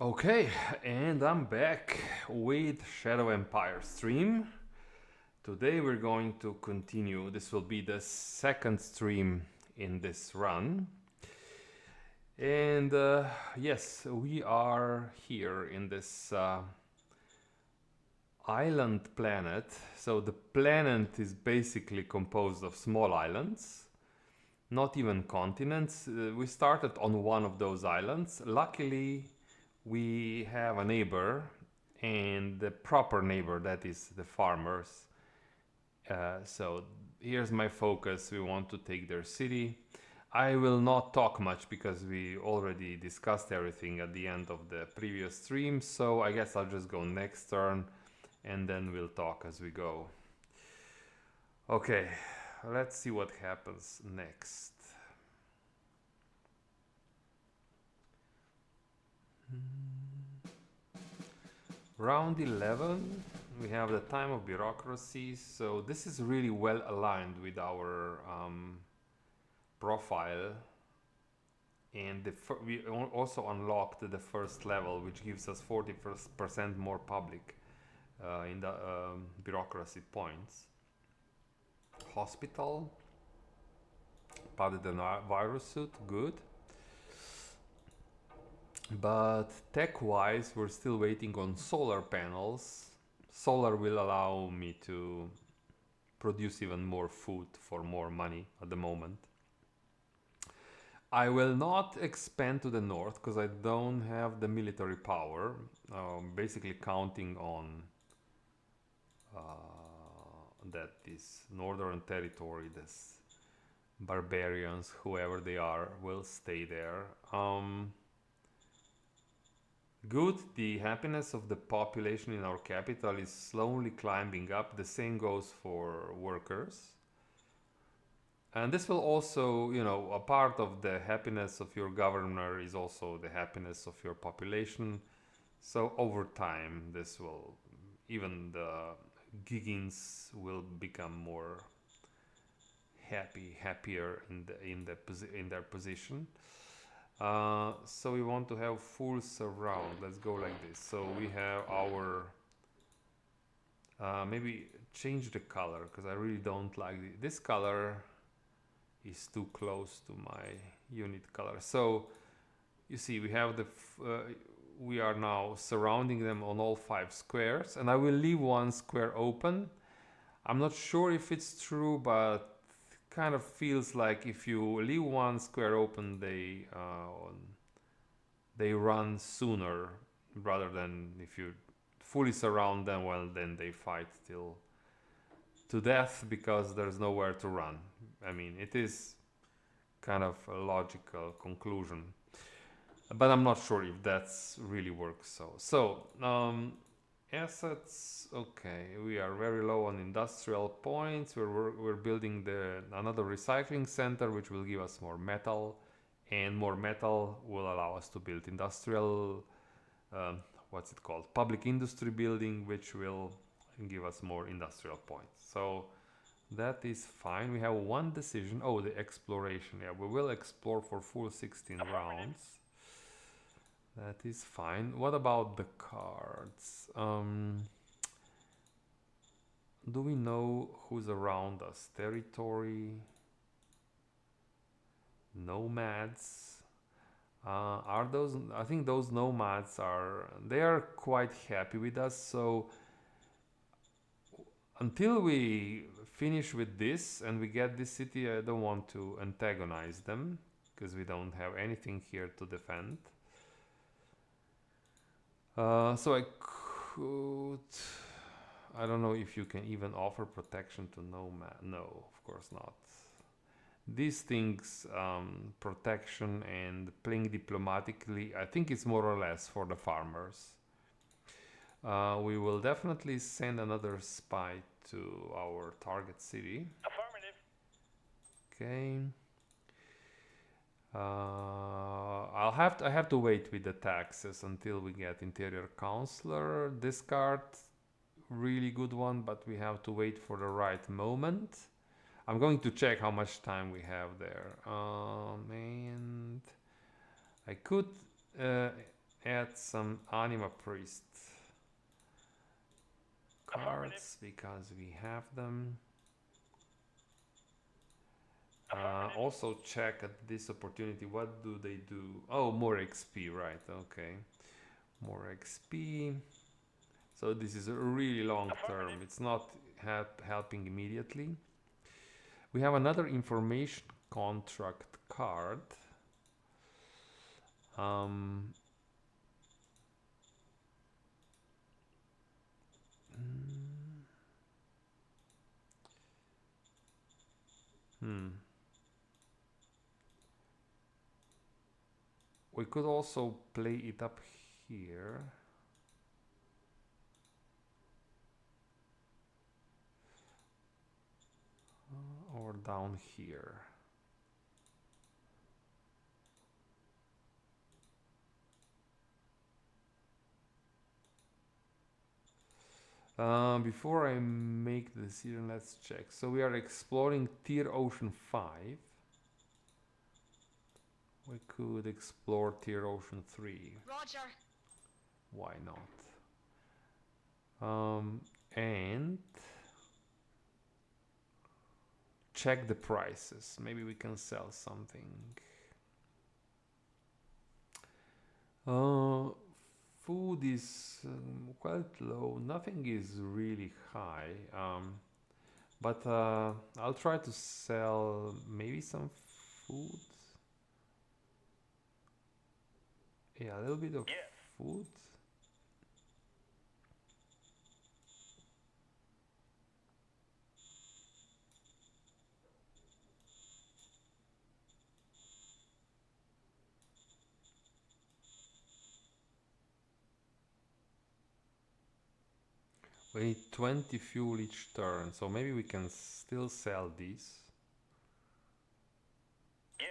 Okay, and I'm back with Shadow Empire stream. Today we're going to continue. This will be the second stream in this run. And yes, we are here in this island planet. So the planet is basically composed of small islands, not even continents. We started on one of those islands. Luckily, we have a neighbor, and the proper neighbor, that is the farmers. So here's my focus. We want to take their city. I will not talk much because we already discussed everything at the end of the previous stream, so I guess I'll just go next turn and then we'll talk as we go. Okay, let's see what happens next. Round 11, we have the time of bureaucracy, so this is really well aligned with our profile, and we also unlocked the first level, which gives us 40% more public in the bureaucracy points. Hospital, padded virus suit, good. But tech-wise, we're still waiting on solar panels. Solar will allow me to produce even more food for more money at the moment. I will not expand to the north because I don't have the military power. Basically counting on that this northern territory, this barbarians, whoever they are, will stay there. Good, the happiness of the population in our capital is slowly climbing up. The same goes for workers. And this will also, you know, a part of the happiness of your governor is also the happiness of your population. So over time, this will, even the Giggins will become more happier in their position. So we want to have full surround. Let's go like this. So we have our maybe change the color because I really don't like this color is too close to my unit color. So you see we have the we are now surrounding them on all 5 squares, and I will leave 1 square open. I'm not sure if it's true, but kind of feels like if you leave 1 square open, they run sooner rather than if you fully surround them. Well, then they fight till to death because there's nowhere to run. I mean, it is kind of a logical conclusion, but I'm not sure if that's really works. So assets, okay, we are very low on industrial points. We're building another recycling center, which will give us more metal, and more metal will allow us to build industrial, what's it called, public industry building, which will give us more industrial points. So that is fine. We have 1 decision. Oh, the exploration. Yeah, we will explore for full 16 rounds. That is fine. What about the cards? Do we know who's around us? Territory, nomads. Are those? I think those nomads they are quite happy with us. So until we finish with this and we get this city, I don't want to antagonize them because we don't have anything here to defend. So I could, I don't know if you can even offer protection to nomad. No, of course not. These things, protection and playing diplomatically, I think it's more or less for the farmers. We will definitely send another spy to our target city. Affirmative. Okay. I have to wait with the taxes until we get interior counselor. This card, really good one, but we have to wait for the right moment. I'm going to check how much time we have there. And I could add some Anima Priest cards because we have them. Also check at this opportunity, what do they do? Oh, more XP, right, okay. More XP. So this is a really long term. It's not helping immediately. We have another information contract card. We could also play it up here. Or down here. Before I make the decision, let's check. So we are exploring Tier Ocean 5. We could explore Tier Ocean 3. Roger. Why not? And check the prices. Maybe we can sell something. Food is quite low. Nothing is really high. But I'll try to sell maybe some food. Yeah, a little bit of food. We need 20 fuel each turn, so maybe we can still sell these. Yes.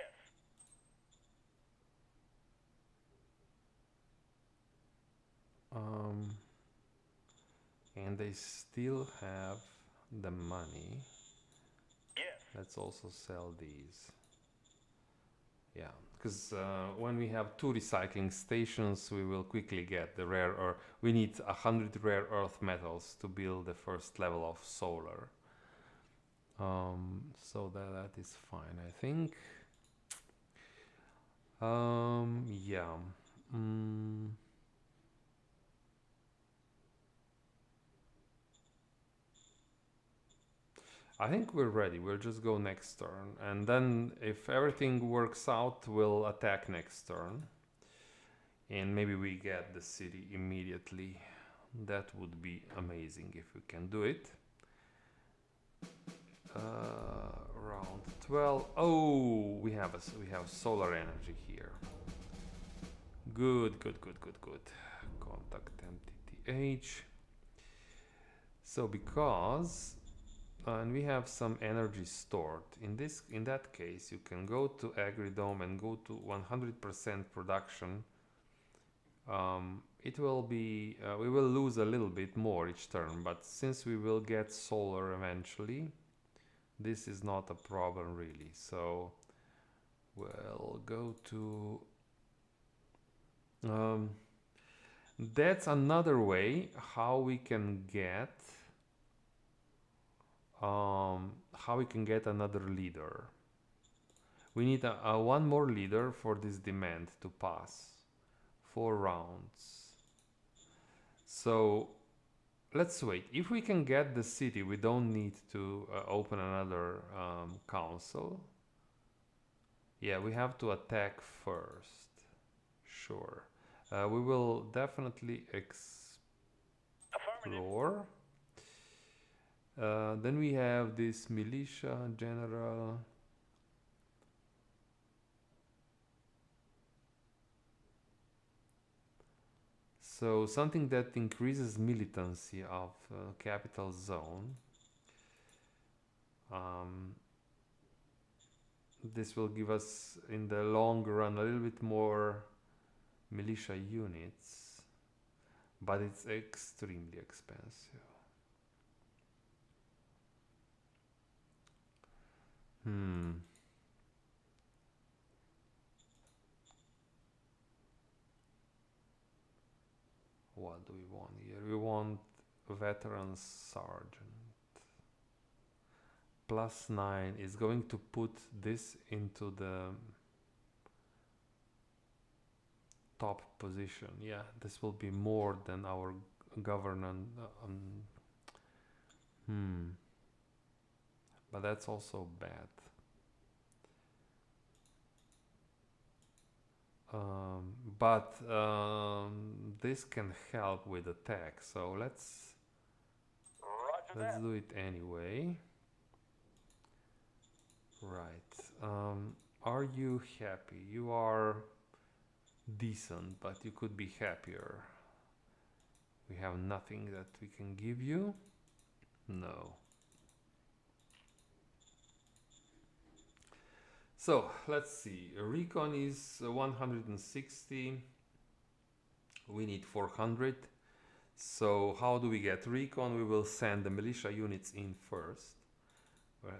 And they still have the money. Yes. Let's also sell these. Yeah, because when we have 2 recycling stations, we will quickly get the rare earth. We need 100 rare earth metals to build the first level of solar. So that is fine, I think. Yeah. I think we're ready. We'll just go next turn. And then if everything works out, we'll attack next turn. And maybe we get the city immediately. That would be amazing if we can do it. Round 12. Oh, we have solar energy here. Good. Contact MTTH. So because and we have some energy stored. In that case, you can go to Agridome and go to 100% production. It will be we will lose a little bit more each turn, but since we will get solar eventually, this is not a problem really. So we'll go to that's another way how we can get another leader. We need one more leader for this demand to pass. 4 rounds. So let's wait. If we can get the city, we don't need to open another council. Yeah, we have to attack first. Sure. We will definitely explore. Then we have this militia general. So something that increases militancy of capital zone. This will give us in the long run a little bit more militia units, but it's extremely expensive. What do we want here? We want veteran sergeant. +9 is going to put this into the top position. Yeah, this will be more than our government. But that's also bad. But this can help with attack, so let's do it anyway. Right. Are you happy? You are decent, but you could be happier. We have nothing that we can give you. No. So let's see. Recon is 160. We need 400. So how do we get recon? We will send the militia units in first.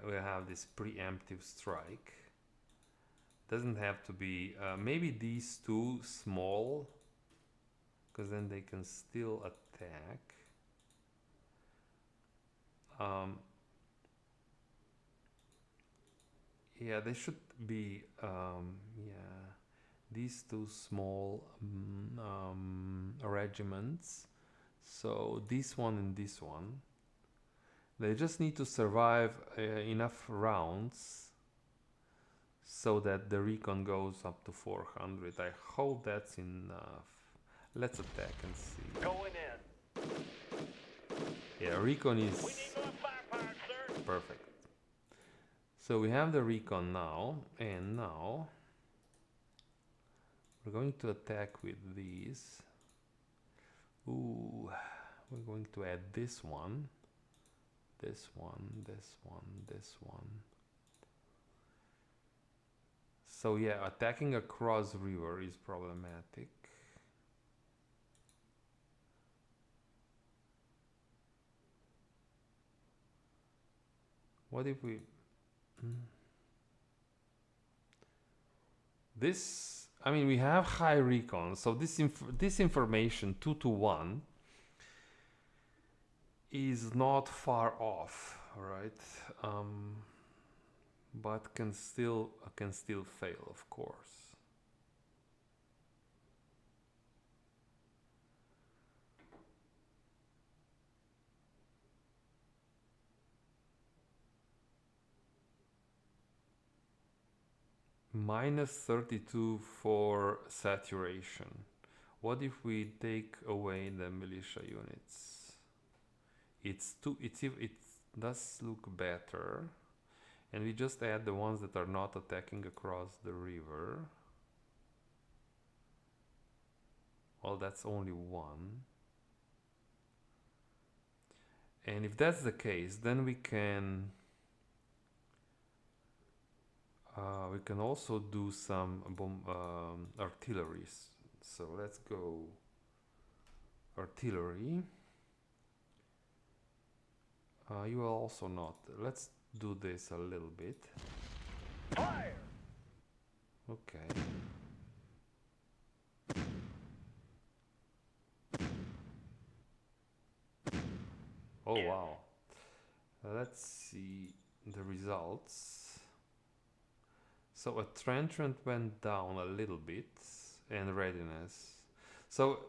We have this preemptive strike. Doesn't have to be maybe these two small, because then they can still attack. Yeah, they should be yeah, these two small regiments. So this one and this one, they just need to survive enough rounds so that the recon goes up to 400. I hope that's enough. Let's attack and see. Going in. Yeah, recon is We need more firepower, sir. perfect. So we have the recon now, and now we're going to attack with these. Ooh, we're going to add this one, this one, this one, this one. So yeah, attacking across river is problematic. What if we... This, I mean, we have high recon, so this information 2 to 1 is not far off, right? But can still fail, of course. -32 for saturation. What if we take away the militia units? It does look better, and we just add the ones that are not attacking across the river. Well, that's only one. And if that's the case, then we can also do some artillery. So let's go artillery. You will also not. Let's do this a little bit. Fire! Okay. Oh wow. Let's see the results. So a trenchant went down a little bit, and readiness. So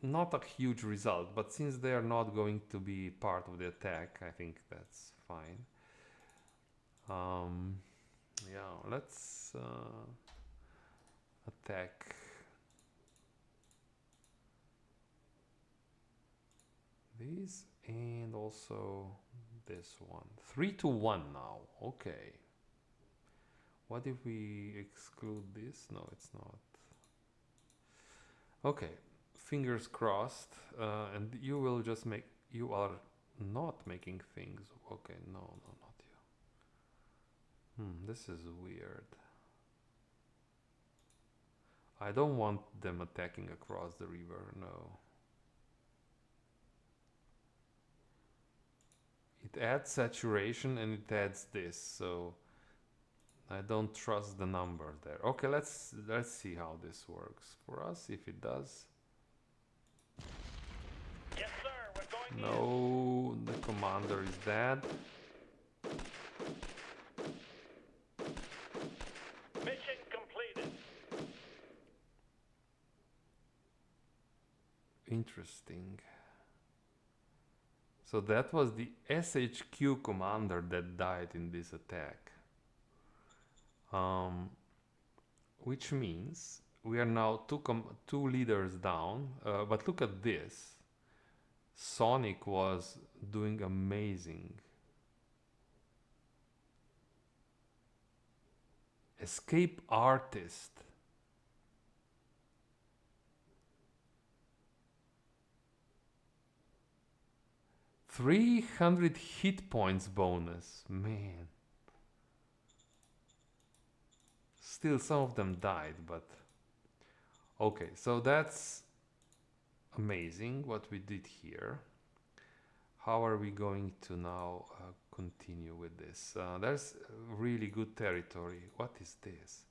not a huge result, but since they are not going to be part of the attack, I think that's fine. Yeah, let's attack these and also this one. 3 to 1 now. Okay. What if we exclude this? No, it's not. Okay, fingers crossed. And you will just make... You are not making things. Okay, no, not you. This is weird. I don't want them attacking across the river, no. It adds saturation and it adds this, so I don't trust the number there. Okay, let's see how this works for us, if it does. Yes, sir. We're going No, the commander is dead. in. Mission completed. Interesting. So that was the SHQ commander that died in this attack. Which means we are now two leaders down. But look at this. Sonic was doing amazing. Escape artist. $300 hit points bonus. Man. Still, some of them died, but okay, so that's amazing what we did here. How are we going to now continue with this? There's really good territory. What is this?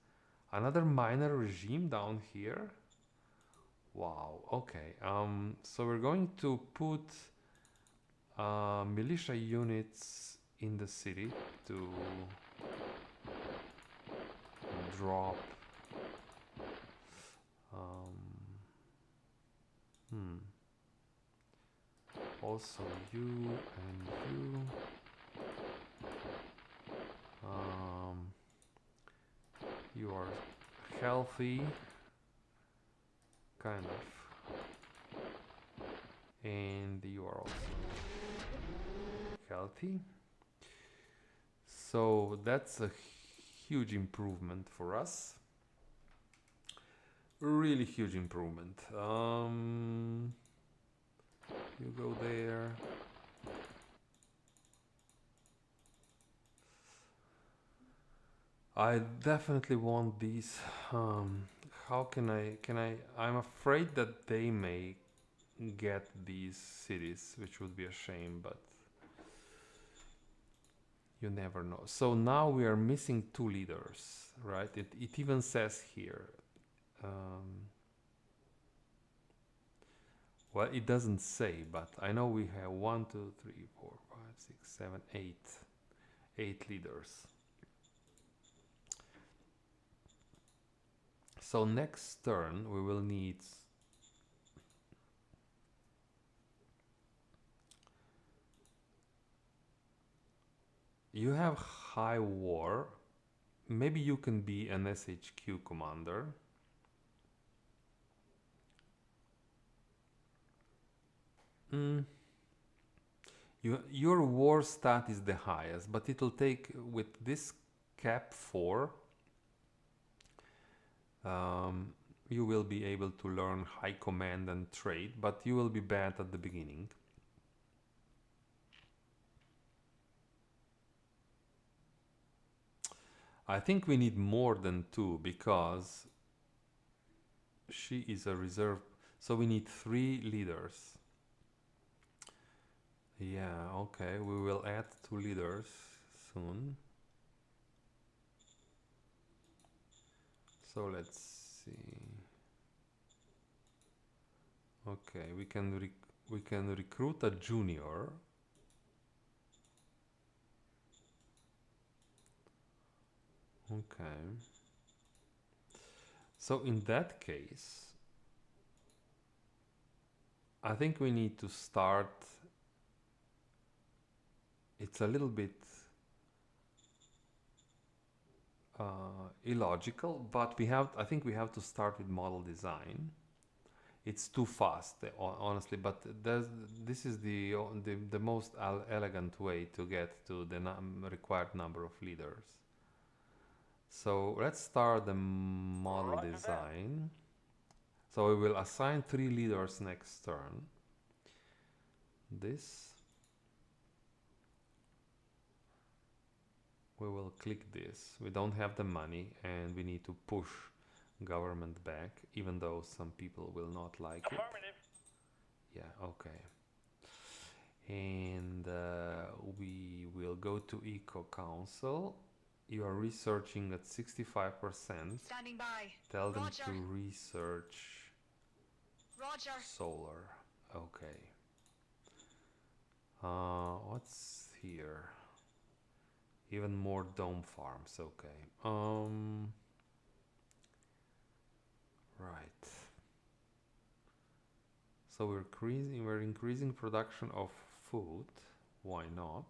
Another minor regime down here? Wow, okay. So we're going to put militia units in the city to drop also you and you. You are healthy, kind of, and you are also healthy. So that's a huge improvement for us. Really huge improvement. You go there. I definitely want these. How can I? I'm afraid that they may get these cities, which would be a shame, but you never know. So now we are missing two leaders, right? It even says here. Well, it doesn't say, but I know we have 1, 2, 3, 4, 5, 6, 7, 8 leaders. So next turn we will need you have high war. Maybe you can be an SHQ commander. Your war stat is the highest, but it'll take with this cap 4. You will be able to learn high command and trade, but you will be bad at the beginning. I think we need more than 2 because she is a reserve, so we need 3 leaders. Yeah, okay, we will add 2 leaders soon. So let's see. Okay, we can recruit a junior. Okay. So in that case, I think we need to start. It's a little bit illogical, but I think we have to start with model design. It's too fast, honestly, but this is the most elegant way to get to the required number of leaders. So let's start the model design. So we will assign 3 leaders next turn. We will click this. We don't have the money and we need to push government back, even though some people will not like it. Yeah, okay. And we will go to Eco Council. You are researching at 65%. Standing by. Tell them Roger. to research Roger. solar. Okay. What's here? Even more dome farms. Okay. Right. So we're increasing production of food. Why not?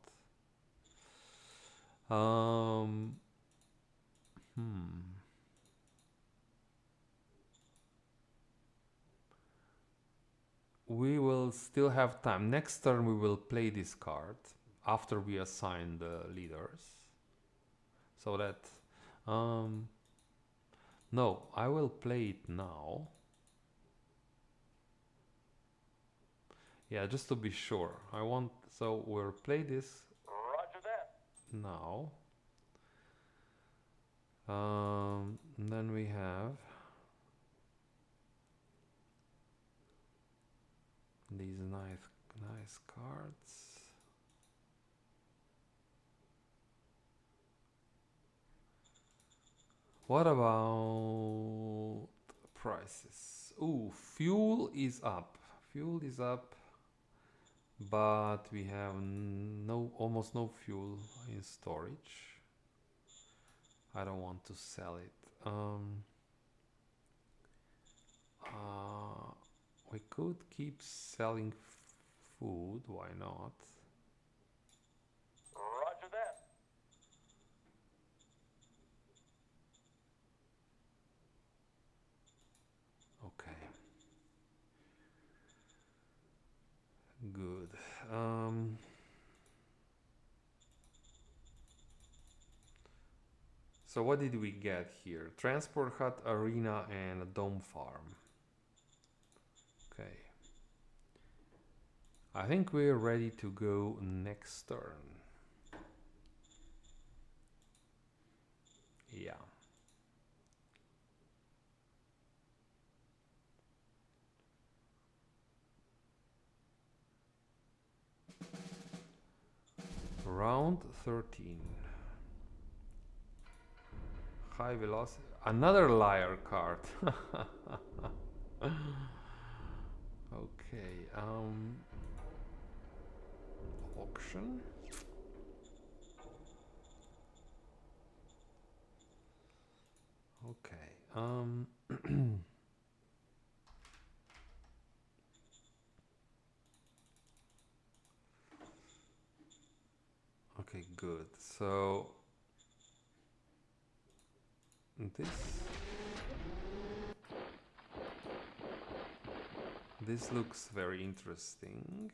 We will still have time. Next turn we will play this card after we assign the leaders. So that no, I will play it now. Yeah, just to be sure. So we'll play this Roger that. now. Then we have these nice cards. What about prices? Ooh, fuel is up. Fuel is up, but we have almost no fuel in storage. I don't want to sell it. We could keep selling food. Why not? Roger that. Okay. Good. So what did we get here? Transport hut, arena, and a dome farm. Okay. I think we're ready to go next turn. Yeah. Round 13. High velocity. Another liar card. Okay. Auction. Okay. Okay, good. So this looks very interesting.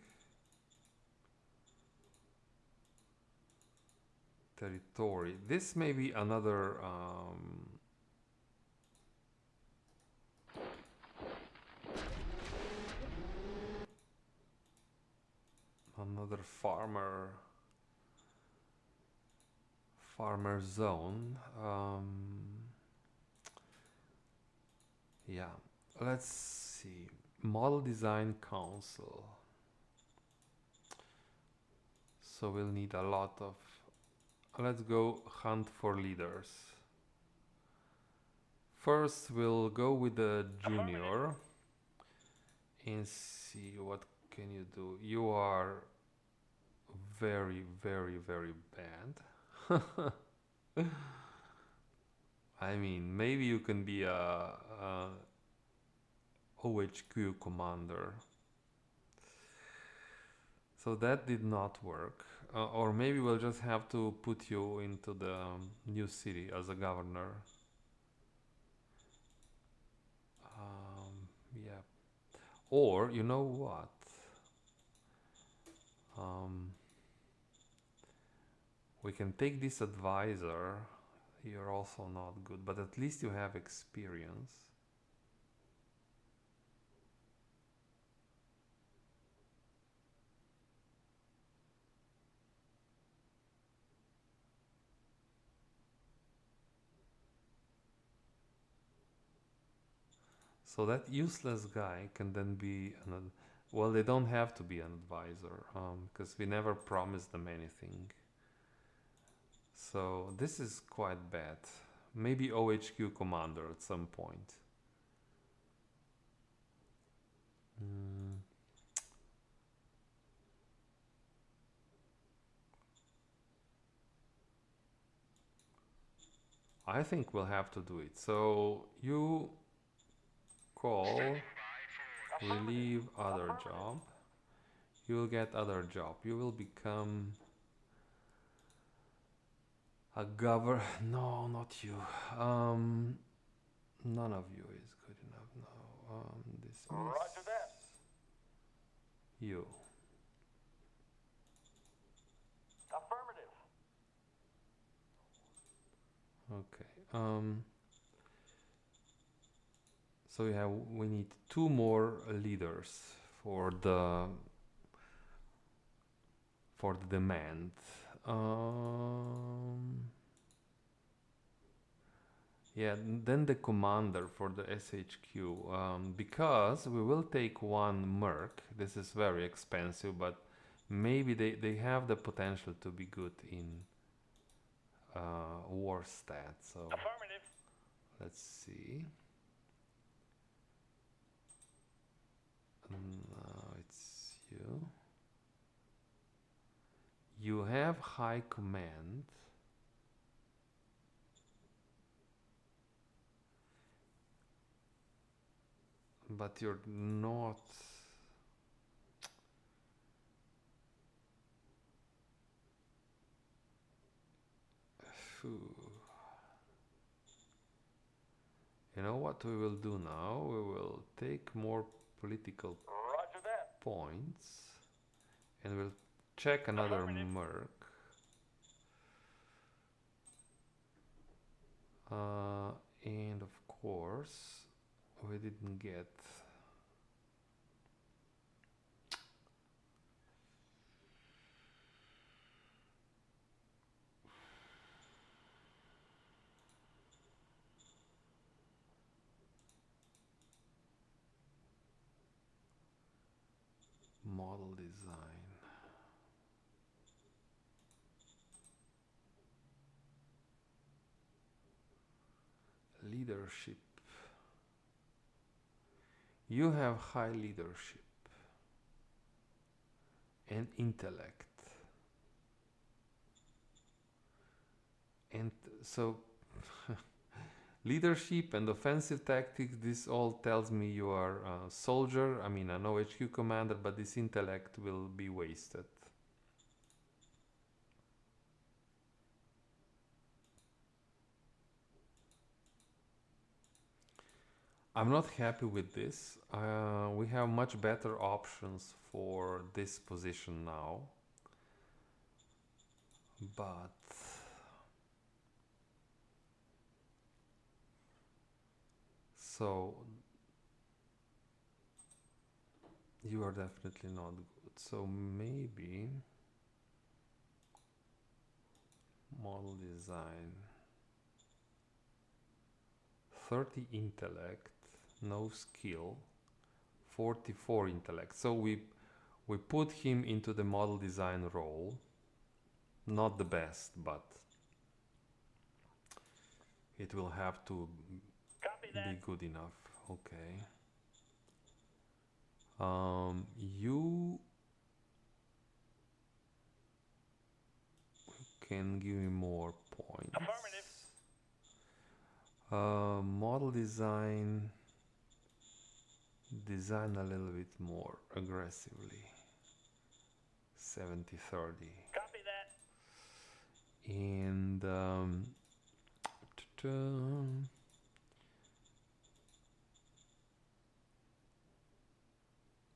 Territory. This may be another another farmer zone. Yeah, let's see. Model Design Council. So we'll need a lot of. Let's go hunt for leaders. First, we'll go with the junior and see what can you do. You are very, very, very bad. I mean, maybe you can be a OHQ commander. So that did not work. Or maybe we'll just have to put you into the new city as a governor. Yeah. Or, you know what? We can take this advisor. You're also not good, but at least you have experience. So that useless guy can then be well, they don't have to be an advisor, because we never promised them anything. So this is quite bad. Maybe OHQ commander at some point. I think we'll have to do it. So you call relieve other job. You will get other job. You will become a No, not you. None of you is good enough now. Dismiss Roger that. you. Affirmative. Okay. So we need two more leaders for the demand. Yeah, then the commander for the SHQ, because we will take one merc. This is very expensive, but maybe they have the potential to be good in war stats. So Affirmative. let's see. Now it's you. You have high command. But you're not. Phew. You know what we will do now? We will take more political Roger that. points and we'll check another Affirmative. merc. And of course, we didn't get. Model design. Leadership. You have high leadership and intellect. And so leadership and offensive tactics, this all tells me you are a soldier, I mean an OHQ commander, but this intellect will be wasted. I'm not happy with this. We have much better options for this position now. But so you are definitely not good. So maybe model design 30 intellect, no skill, 44 intellect. So we put him into the model design role. Not the best, but it will have to be good enough. Okay. You can give me more points. Affirmative. Model design a little bit more aggressively. 70-30. Copy that. And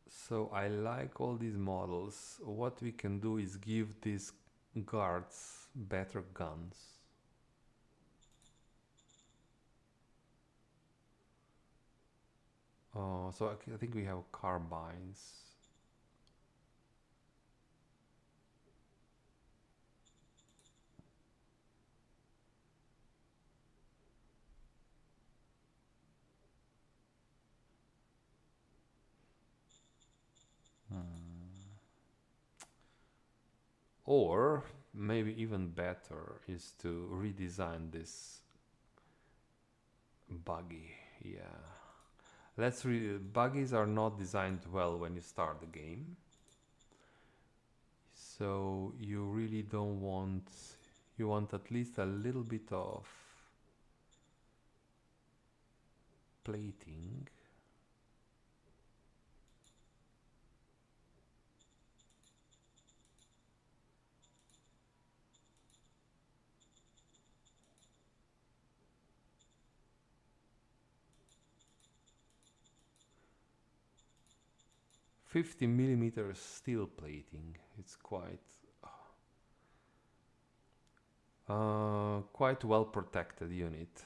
so I like all these models. What we can do is give these guards better guns. So I think we have carbines. Or maybe even better is to redesign this buggy. Yeah. Buggies are not designed well when you start the game. So you really don't want, you want at least a little bit of plating. $50mm steel plating. It's quite well protected unit.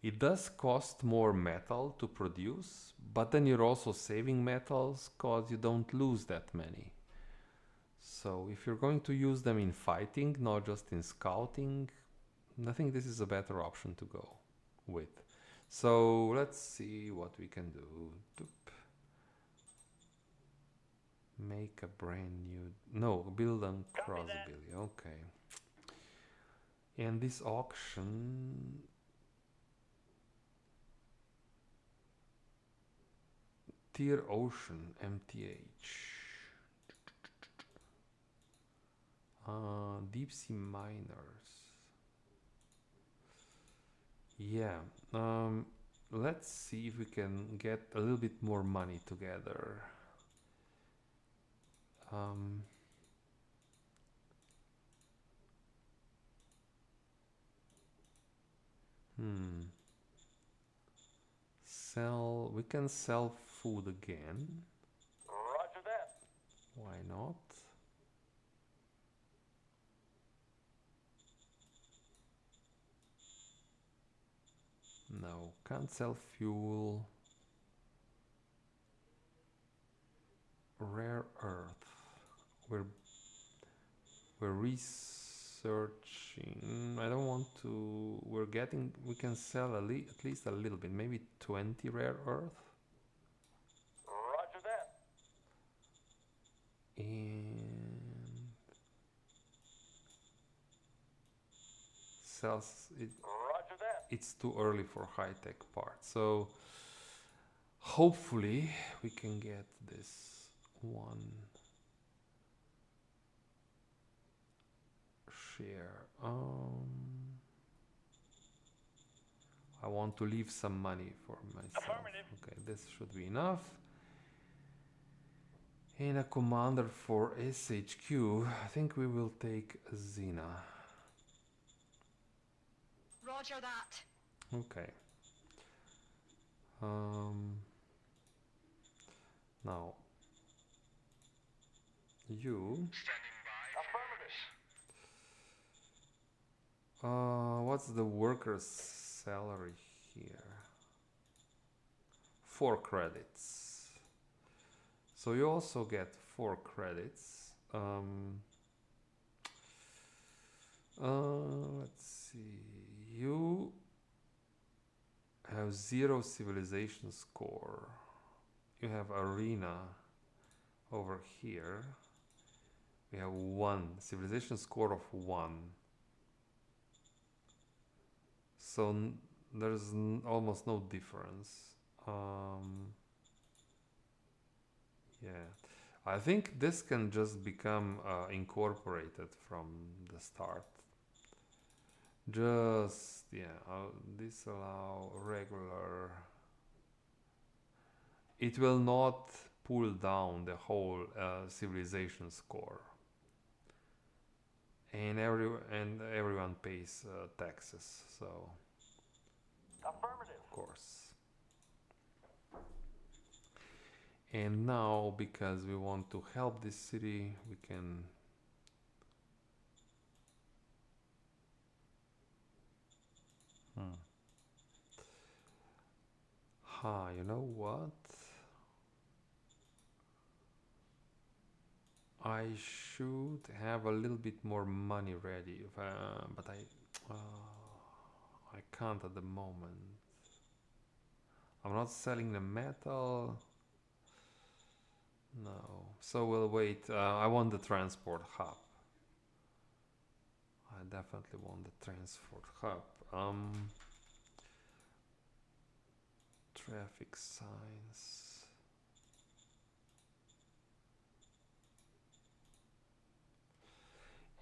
It does cost more metal to produce, but then you're also saving metals because you don't lose that many. So if you're going to use them in fighting, not just in scouting, I think this is a better option to go with. So let's see what we can do. Doop. Make a brand new... No, build on crossbilly. Okay. And this auction... Tier Ocean, MTH. Deep sea miners. Yeah. Let's see if we can get a little bit more money together. We can sell food again. Roger that. Why not? No, can't sell fuel. Rare earth. We're researching. I don't want to. We can sell at least a little bit, maybe 20 rare earth. Roger that. And sells it. Roger that. It's too early for high-tech parts, so hopefully we can get this one share. I want to leave some money for myself. Okay, this should be enough. And a commander for SHQ. I think we will take Xena. Roger that. Okay. Now you. Standing by. Affirmative. What's the worker's salary here? 4 credits. So you also get 4 credits. Let's see. You have 0 civilization score. You have arena over here. We have 1 civilization score of 1. So there's almost no difference. Yeah, I think this can just become incorporated from the start. Just, yeah, disallow regular. It will not pull down the whole civilization score. And everyone pays taxes, so Affirmative. of course. And now, because we want to help this city, we can you know what? I should have a little bit more money ready, but I can't at the moment. I'm not selling the metal. No, so we'll wait. I want the transport hub. I definitely want the transport hub. Traffic signs.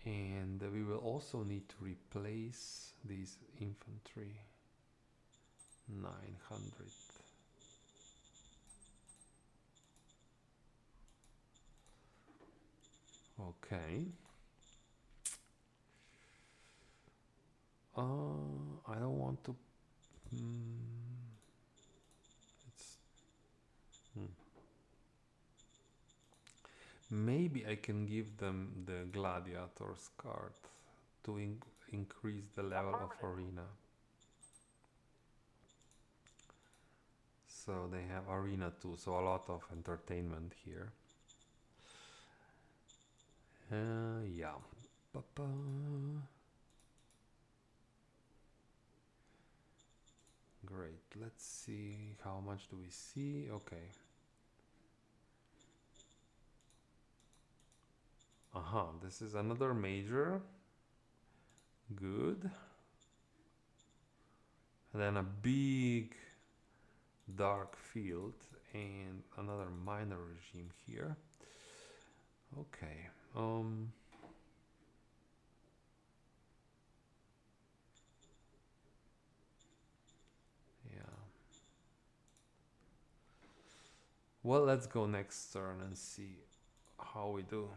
And we will also need to replace these infantry. 900. Okay. I don't want to. It's. Maybe I can give them the gladiators card to increase the level of arena. So they have arena too, so a lot of entertainment here. Yeah. Ba-ba. Great. Let's see how much do we see. Okay. This is another major. Good. And then a big dark field and another minor regime here. Okay. Yeah. Well, let's go next turn and see how we do.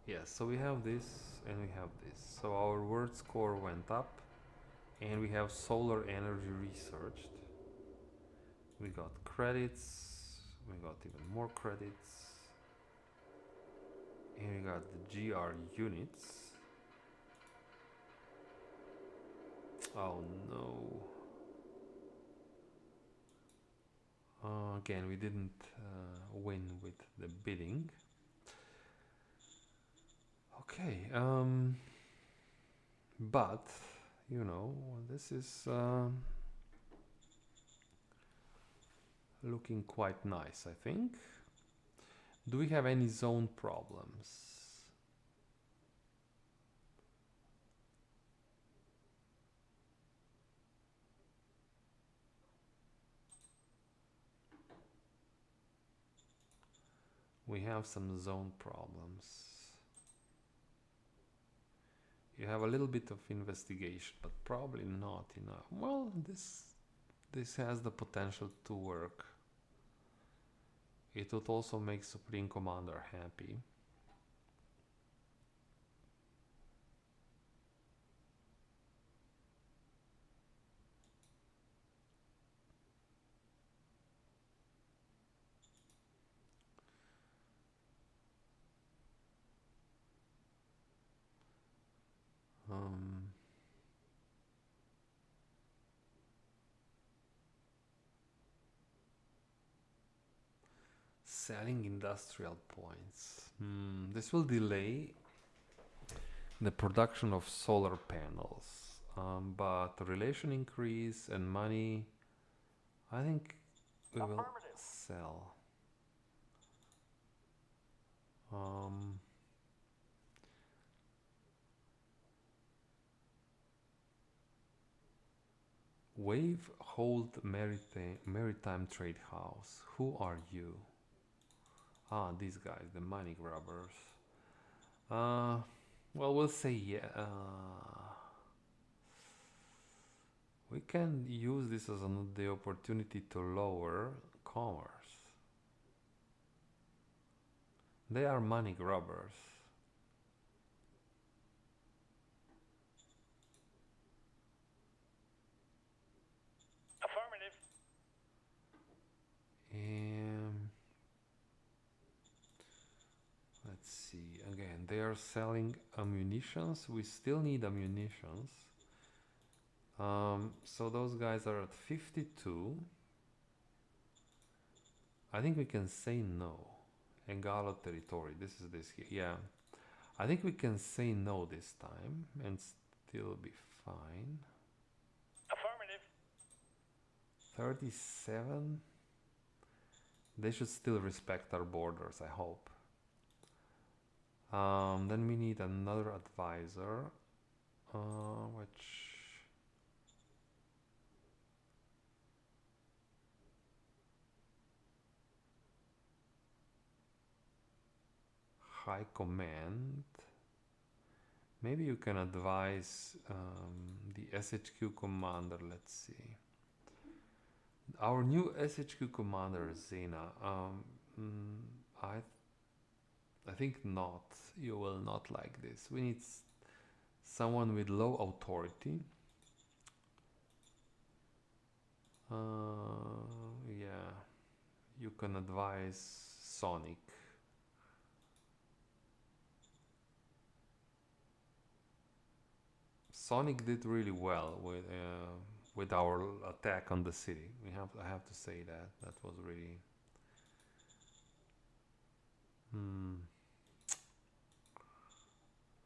Yes, so we have this and we have this. So our word score went up and we have solar energy researched. We got credits, we got even more credits, and we got the GR units. Oh no. Again, we didn't win with the bidding. Okay, but you know, this is looking quite nice, I think. Do we have any zone problems? We have some zone problems. You have a little bit of investigation, but probably not enough. Well, this has the potential to work. It would also make Supreme Commander happy. Selling industrial points. This will delay the production of solar panels, but relation increase and money, I think we will sell. Wave hold maritime trade house. Who are you? These guys, the money grabbers. Well, we'll say yeah. We can use this as the opportunity to lower commerce. They are money grabbers. Affirmative. Let's see. Again, they are selling ammunitions. We still need ammunitions. So those guys are at 52. I think we can say no. Engalo territory. This is this here. Yeah. I think we can say no this time and still be fine. Affirmative. 37. They should still respect our borders, I hope. Then we need another advisor, which high command. Maybe you can advise the SHQ commander. Let's see. Our new SHQ commander, Zena. I think not. You will not like this. We need someone with low authority. Yeah, you can advise Sonic. Sonic did really well with our attack on the city. I have to say that was really.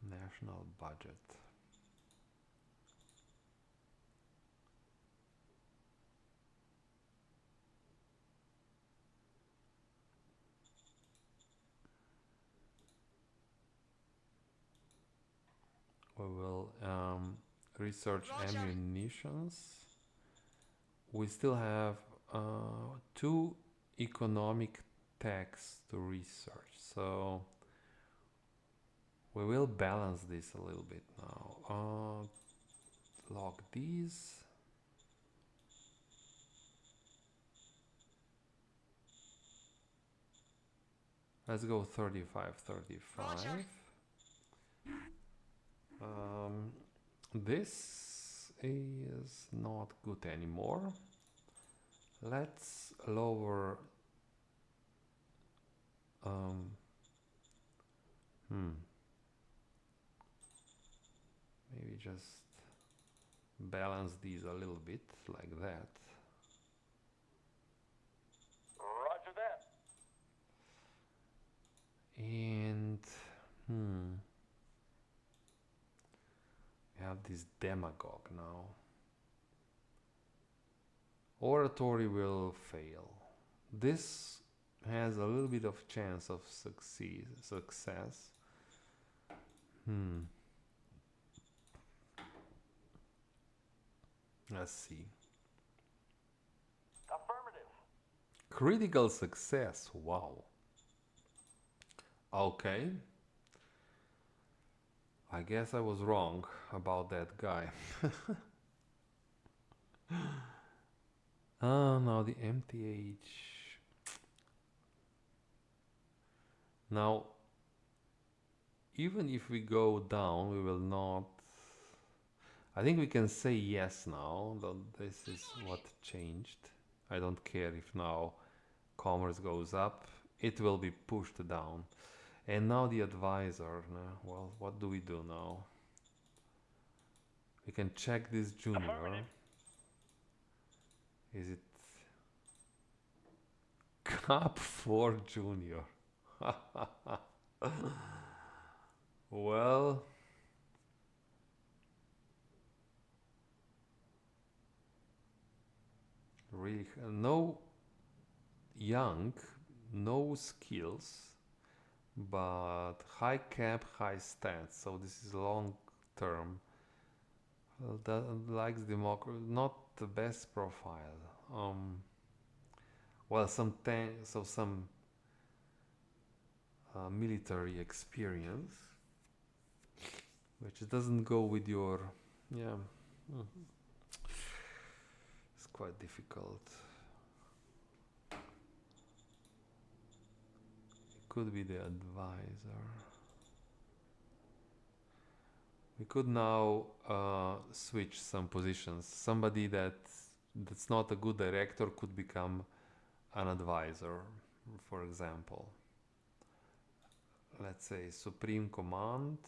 National budget. We will research Roger. ammunitions. We still have 2 economic techs to research, so we will balance this a little bit now. Log these. Let's go 35, 35. Roger. This is not good anymore. Let's lower maybe just balance these a little bit like that. Roger that. And we have this demagogue now. Oratory will fail. This has a little bit of chance of success. Let's see. Affirmative. Critical success. Wow. Okay. I guess I was wrong about that guy. Now the MTH. Now, even if we go down, we will not. I think we can say yes now. That this is what changed. I don't care if now commerce goes up. It will be pushed down. And now the advisor. Well, what do we do now? We can check this junior. Is it Cup 4 junior? Well, really, no young, no skills, but high cap, high stats. So this is long term. That likes democracy, not the best profile. Well, some military experience, which doesn't go with your, yeah. It's quite difficult. It could be the advisor. We could now switch some positions. Somebody that's not a good director could become an advisor, for example. Let's say Supreme Command.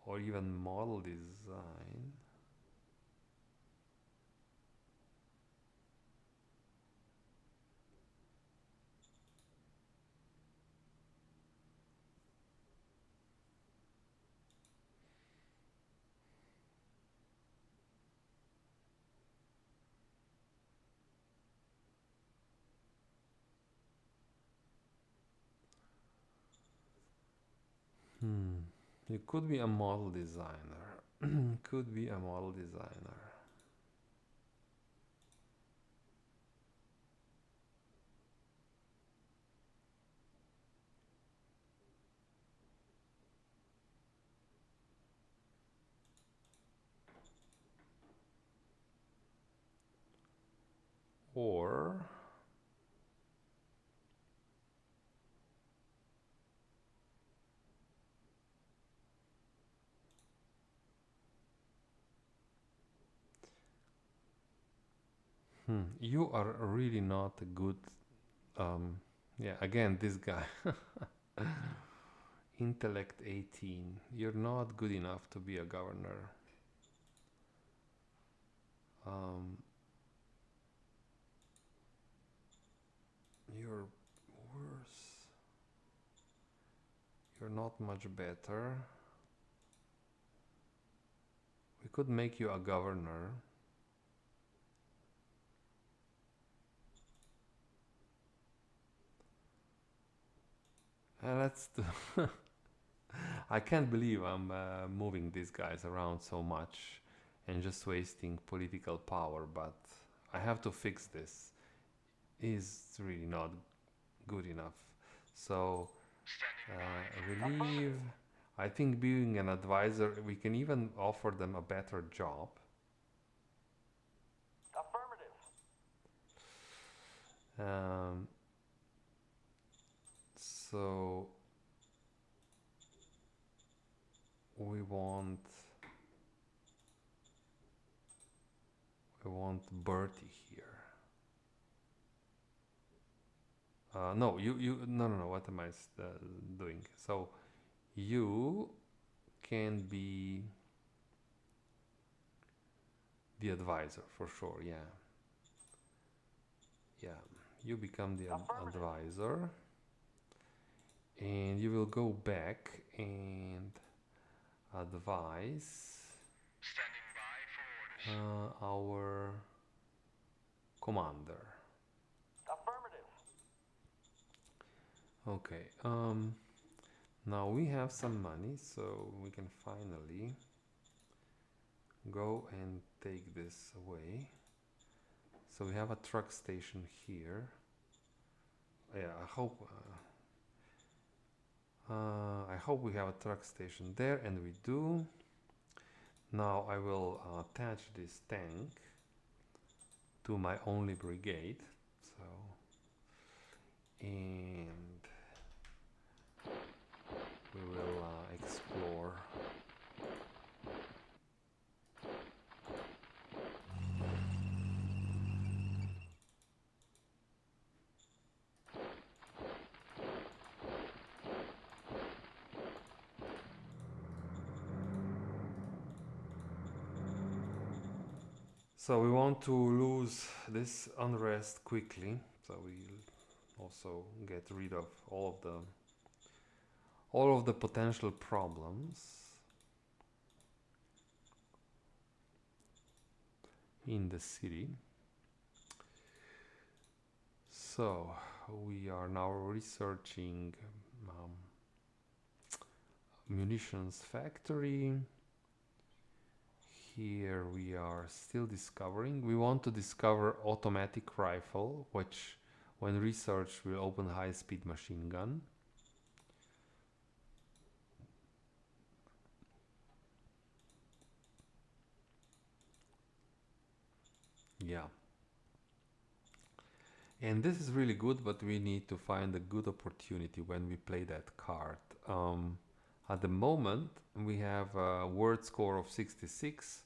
Or even model design. You could be a model designer. Could be a model designer. Or you are really not a good yeah, again this guy. Intellect 18. You're not good enough to be a governor. You're worse. You're not much better. We could make you a governor. Let's do I can't believe I'm moving these guys around so much and just wasting political power, but I have to fix this. Is really not good enough. So relieve. I think being an advisor, we can even offer them a better job. Affirmative. So we want Bertie here. No, no. What am I doing? So you can be the advisor for sure. Yeah. You become the advisor, and you will go back and advise our commander. Affirmative. Okay. Now we have some money, so we can finally go and take this away. So we have a truck station here. Yeah, I hope we have a truck station there, and we do. Now I will attach this tank to my only brigade. So, and we will explore. So we want to lose this unrest quickly, so we also get rid of all of the potential problems in the city. So we are now researching munitions factory. Here we are still discovering. We want to discover automatic rifle, which when researched will open high-speed machine gun. Yeah. And this is really good, but we need to find a good opportunity when we play that card. At the moment, we have a word score of 66,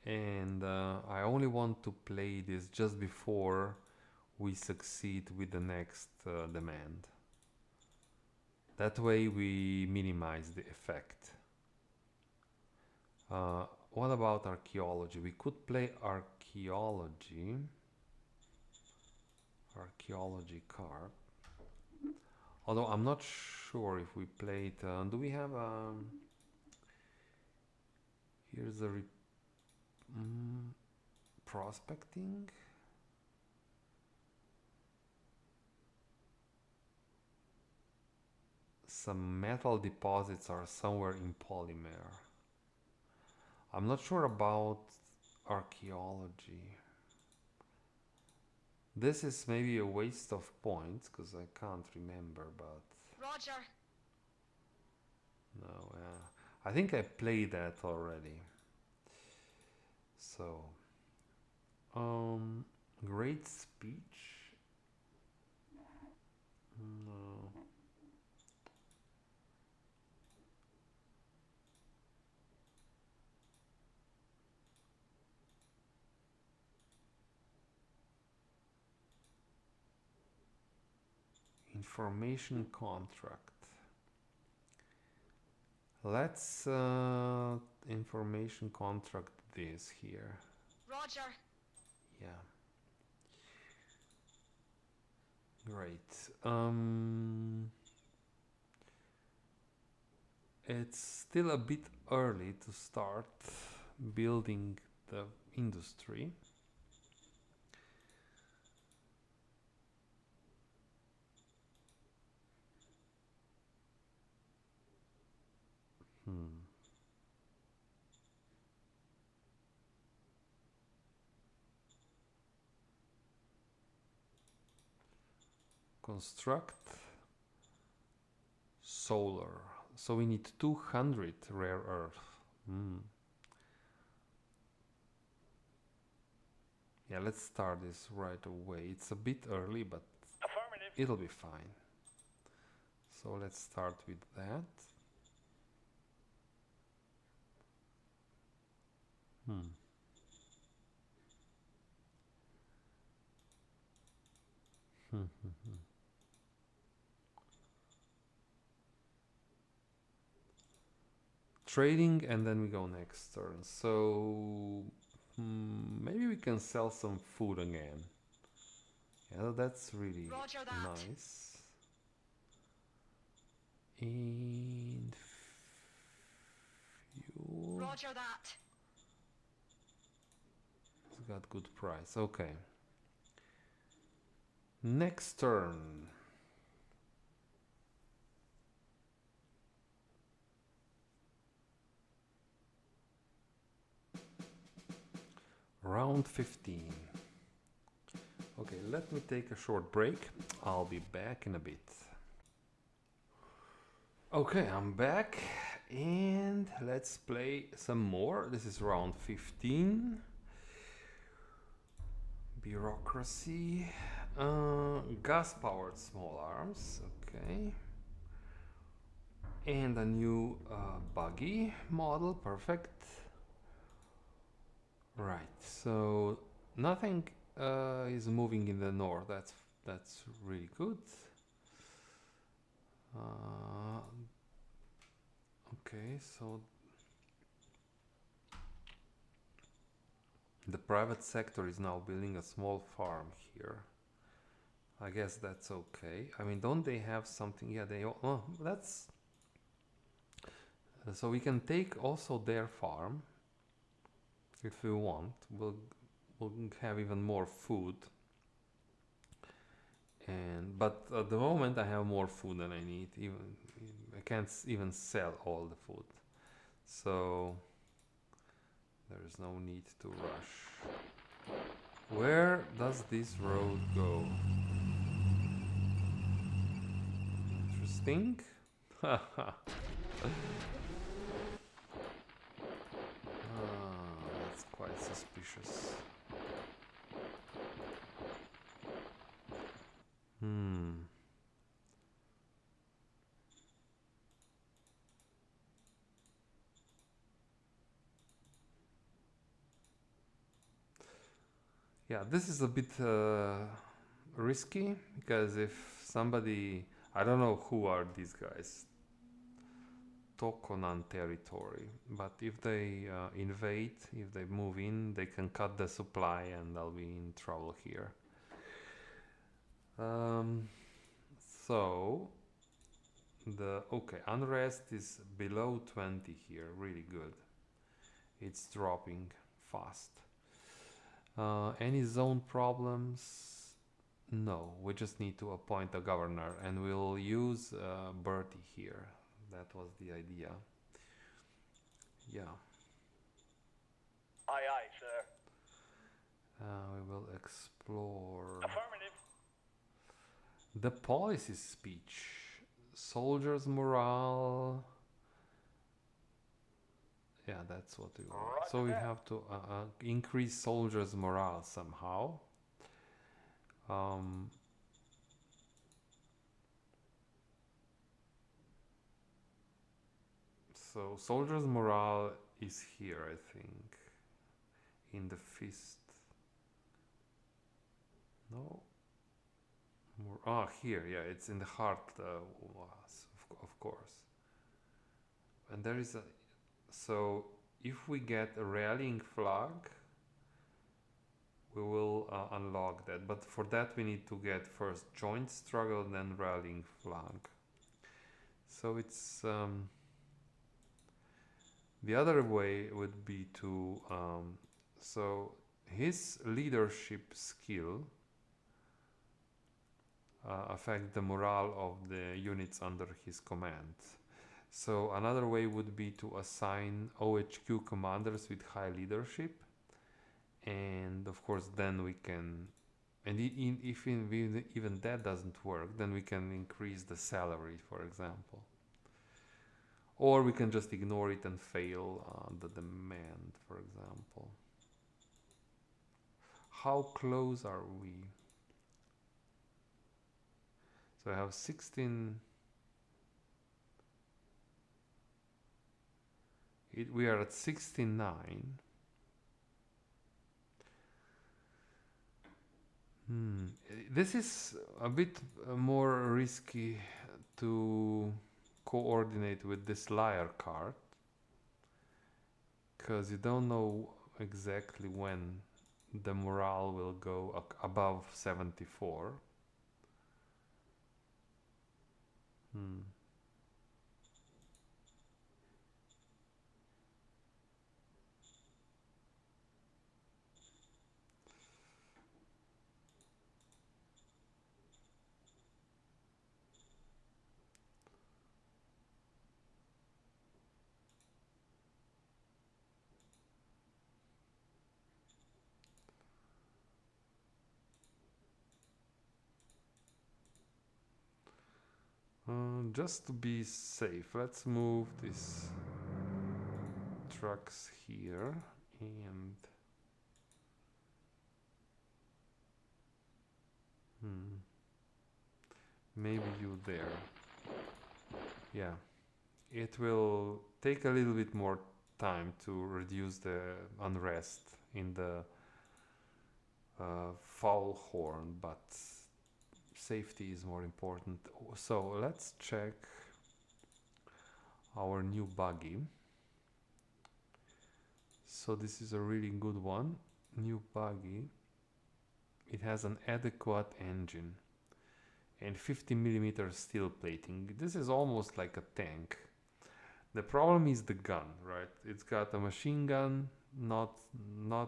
and I only want to play this just before we succeed with the next demand. That way we minimize the effect. What about archaeology? We could play archaeology card. Although I'm not sure if we played. Do we have? Here's a prospecting. some metal deposits are somewhere in polymer. I'm not sure about archaeology. This is maybe a waste of points because I can't remember, but Roger. no, yeah. I think I played that already. So, great speech. No. Information contract. Let's information contract this here. Roger. Yeah. Great. It's still a bit early to start building the industry. Construct solar. So we need 200 rare earth. Yeah, let's start this right away. It's a bit early, but Affirmative. it'll be fine. So let's start with that. Trading, and then we go next turn. So maybe we can sell some food again. Yeah, that's really Roger that. nice. And fuel. Roger that. It's got good price. Okay. Next turn. Round 15. Okay, let me take a short break. I'll be back in a bit. Okay, I'm back and let's play some more. This is round 15. Bureaucracy. Gas-powered small arms. Okay. And a new buggy model. Perfect. Right, so nothing is moving in the north. That's really good. Okay, so the private sector is now building a small farm here. I guess that's okay. I mean, don't they have something? Yeah, they. Oh, that's. So we can take also their farm. If we want, we'll have even more food. But at the moment I have more food than I need. Even I can't even sell all the food, so there is no need to rush. Where does this road go? Interesting. That's quite suspicious. Yeah, this is a bit risky because if somebody, I don't know who are these guys, Tokonan territory, but if they invade, if they move in, they can cut the supply and I'll be in trouble here. So the unrest is below 20 here, really good. It's dropping fast. Any zone problems? No, we just need to appoint a governor, and we'll use Bertie here. That was the idea. Yeah. Aye, aye, sir. We will explore Affirmative. the policy speech. Soldiers' morale. Yeah, that's what we want. Roger So we that. have to increase soldiers' morale somehow. So soldiers' morale is here, I think, in the fist. No. Here, yeah, it's in the heart, of course. And there is a. So if we get a rallying flag, we will unlock that. But for that, we need to get first joint struggle, then rallying flag. So it's the other way would be to so his leadership skill affect the morale of the units under his command. So another way would be to assign OHQ commanders with high leadership, and of course then we can, and if even that doesn't work, then we can increase the salary, for example. Or we can just ignore it and fail the demand, for example. How close are we? So I have 16. We are at 69. This is a bit more risky to coordinate with this liar card, because you don't know exactly when the morale will go above 74. Just to be safe, let's move these trucks here and maybe you there. Yeah, it will take a little bit more time to reduce the unrest in the foul horn, but safety is more important. So let's check our new buggy. So this is a really good one. New buggy. It has an adequate engine and 50mm steel plating. This is almost like a tank. The problem is the gun, right? It's got a machine gun, not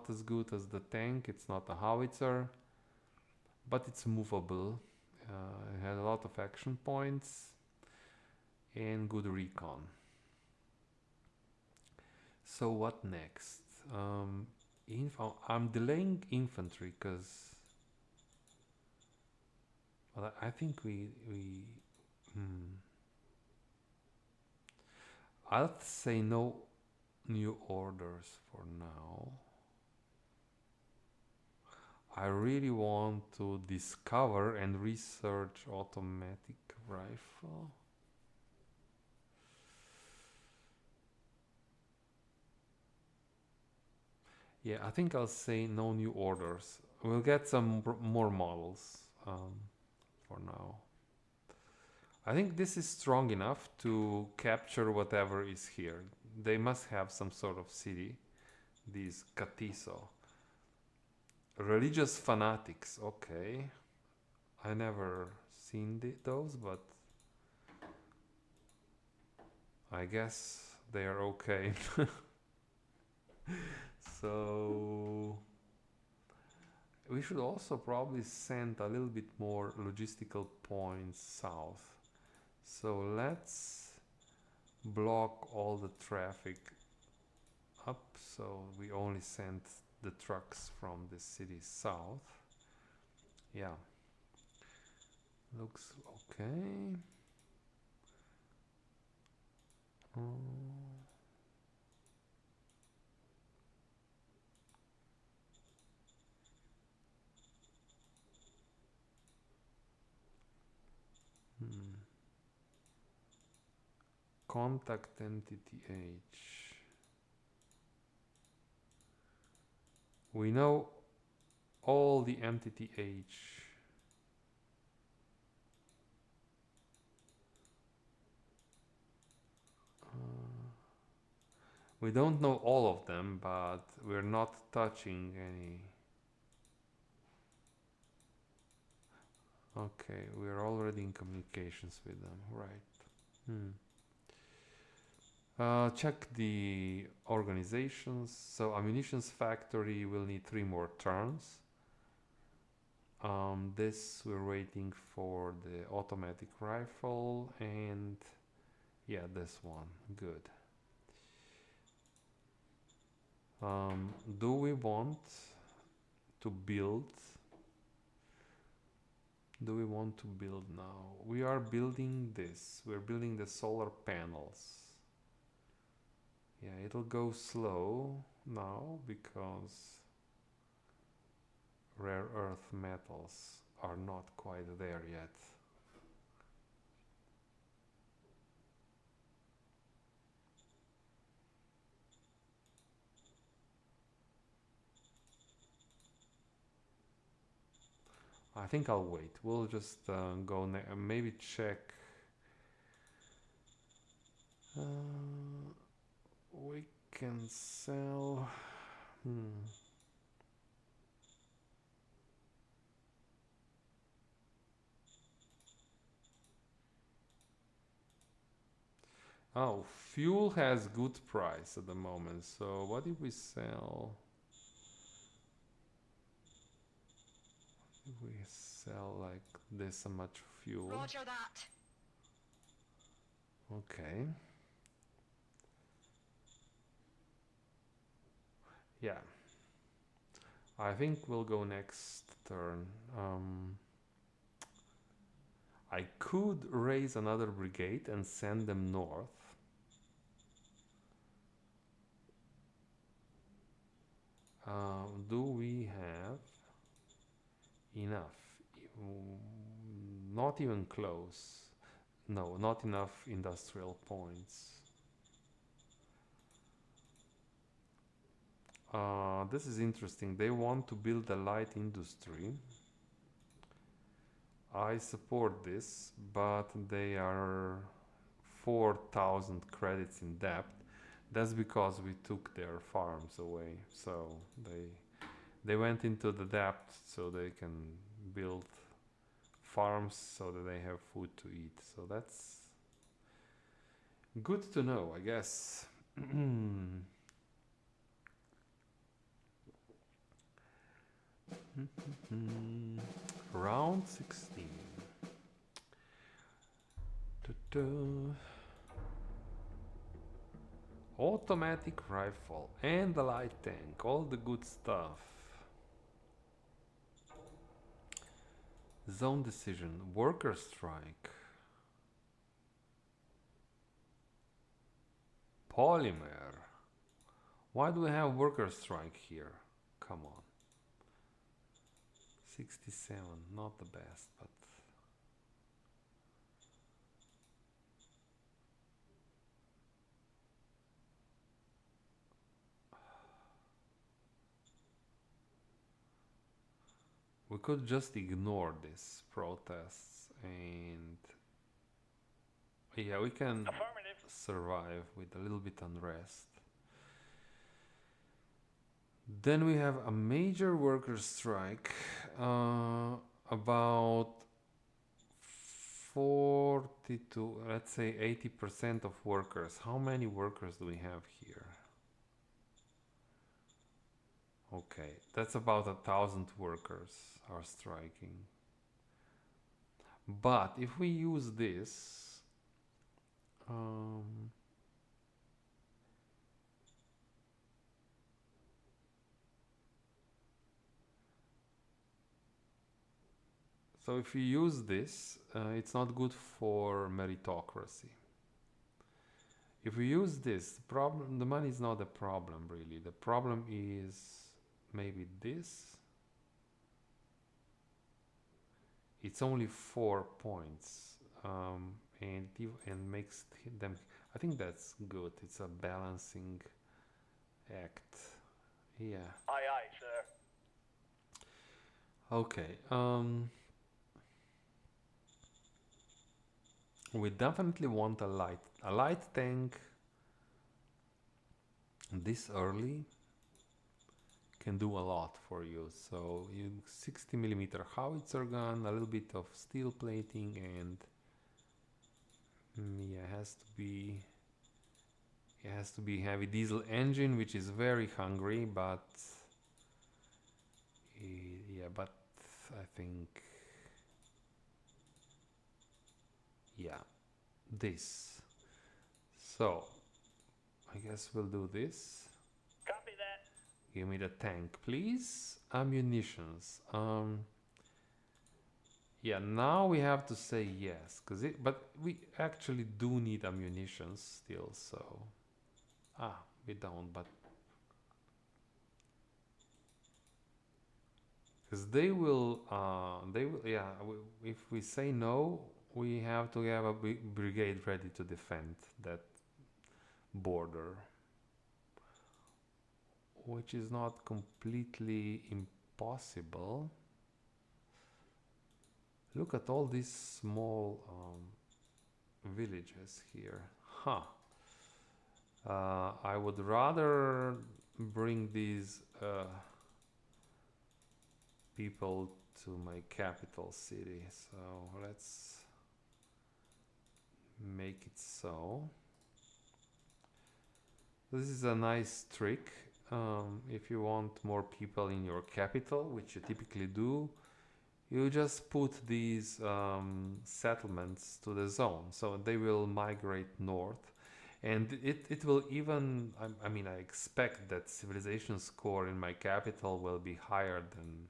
as good as the tank. It's not a howitzer, but it's movable. It had a lot of action points and good recon. So what next? I'm delaying infantry because I think I'll say no new orders for now. I really want to discover and research automatic rifle. Yeah, I think I'll say no new orders. We'll get some more models for now. I think this is strong enough to capture whatever is here. They must have some sort of city. These Catiso. Religious fanatics, okay. I never seen those, but I guess they are okay. So We should also probably send a little bit more logistical points south. So let's block all the traffic up, so we only send the trucks from the city south. Yeah, looks okay. Contact entity H. We know all the entity H. We don't know all of them, but we're not touching any. Okay, we're already in communications with them, right? Check the organizations. So ammunitions factory will need 3 more turns. This we're waiting for the automatic rifle, and yeah, this one, good. Do we want to build? Do we want to build now? We are building this. We're building the solar panels. Yeah, it'll go slow now because rare earth metals are not quite there yet. I think I'll wait. We'll just go maybe check. We can sell. Oh, fuel has good price at the moment. So what if we sell? If we sell like this much fuel. Roger that. Okay. Yeah. I think we'll go next turn. I could raise another brigade and send them north. Do we have enough? Not even close. No, not enough industrial points. This is interesting. They want to build a light industry. I support this, but they are 4,000 credits in debt. That's because we took their farms away. So they went into the debt so they can build farms so that they have food to eat. So that's good to know, I guess. Round 16. Automatic rifle and the light tank, all the good stuff. Zone decision, worker strike. Polymer. Why do we have worker strike here? Come on. 67, not the best, but we could just ignore these protests and yeah, we can survive with a little bit unrest. Then we have a major worker strike, about 42, let's say 80% of workers. How many workers do we have here? Okay, that's about 1,000 workers are striking. But if we use this, so if we use this, it's not good for meritocracy. If we use this, the money is not the problem really. The problem is maybe this. It's only 4 points, and makes them. I think that's good. It's a balancing act. Yeah. Aye, aye, sir. Okay. We definitely want a light tank this early can do a lot for you. So you 60mm howitzer gun, a little bit of steel plating, and yeah, it has to be heavy diesel engine, which is very hungry, but yeah, but I think yeah, this. So I guess we'll do this. Copy that. Give me the tank, please. Ammunitions. Yeah, now we have to say yes, but we actually do need ammunitions still, so we don't, but because they will, yeah. If we say no, we have to have a brigade ready to defend that border, which is not completely impossible. Look at all these small villages here. I would rather bring these people to my capital city, so let's make it so. This is a nice trick. If you want more people in your capital, which you typically do, you just put these settlements to the zone, so they will migrate north, and it will even, I mean, I expect that civilization score in my capital will be higher than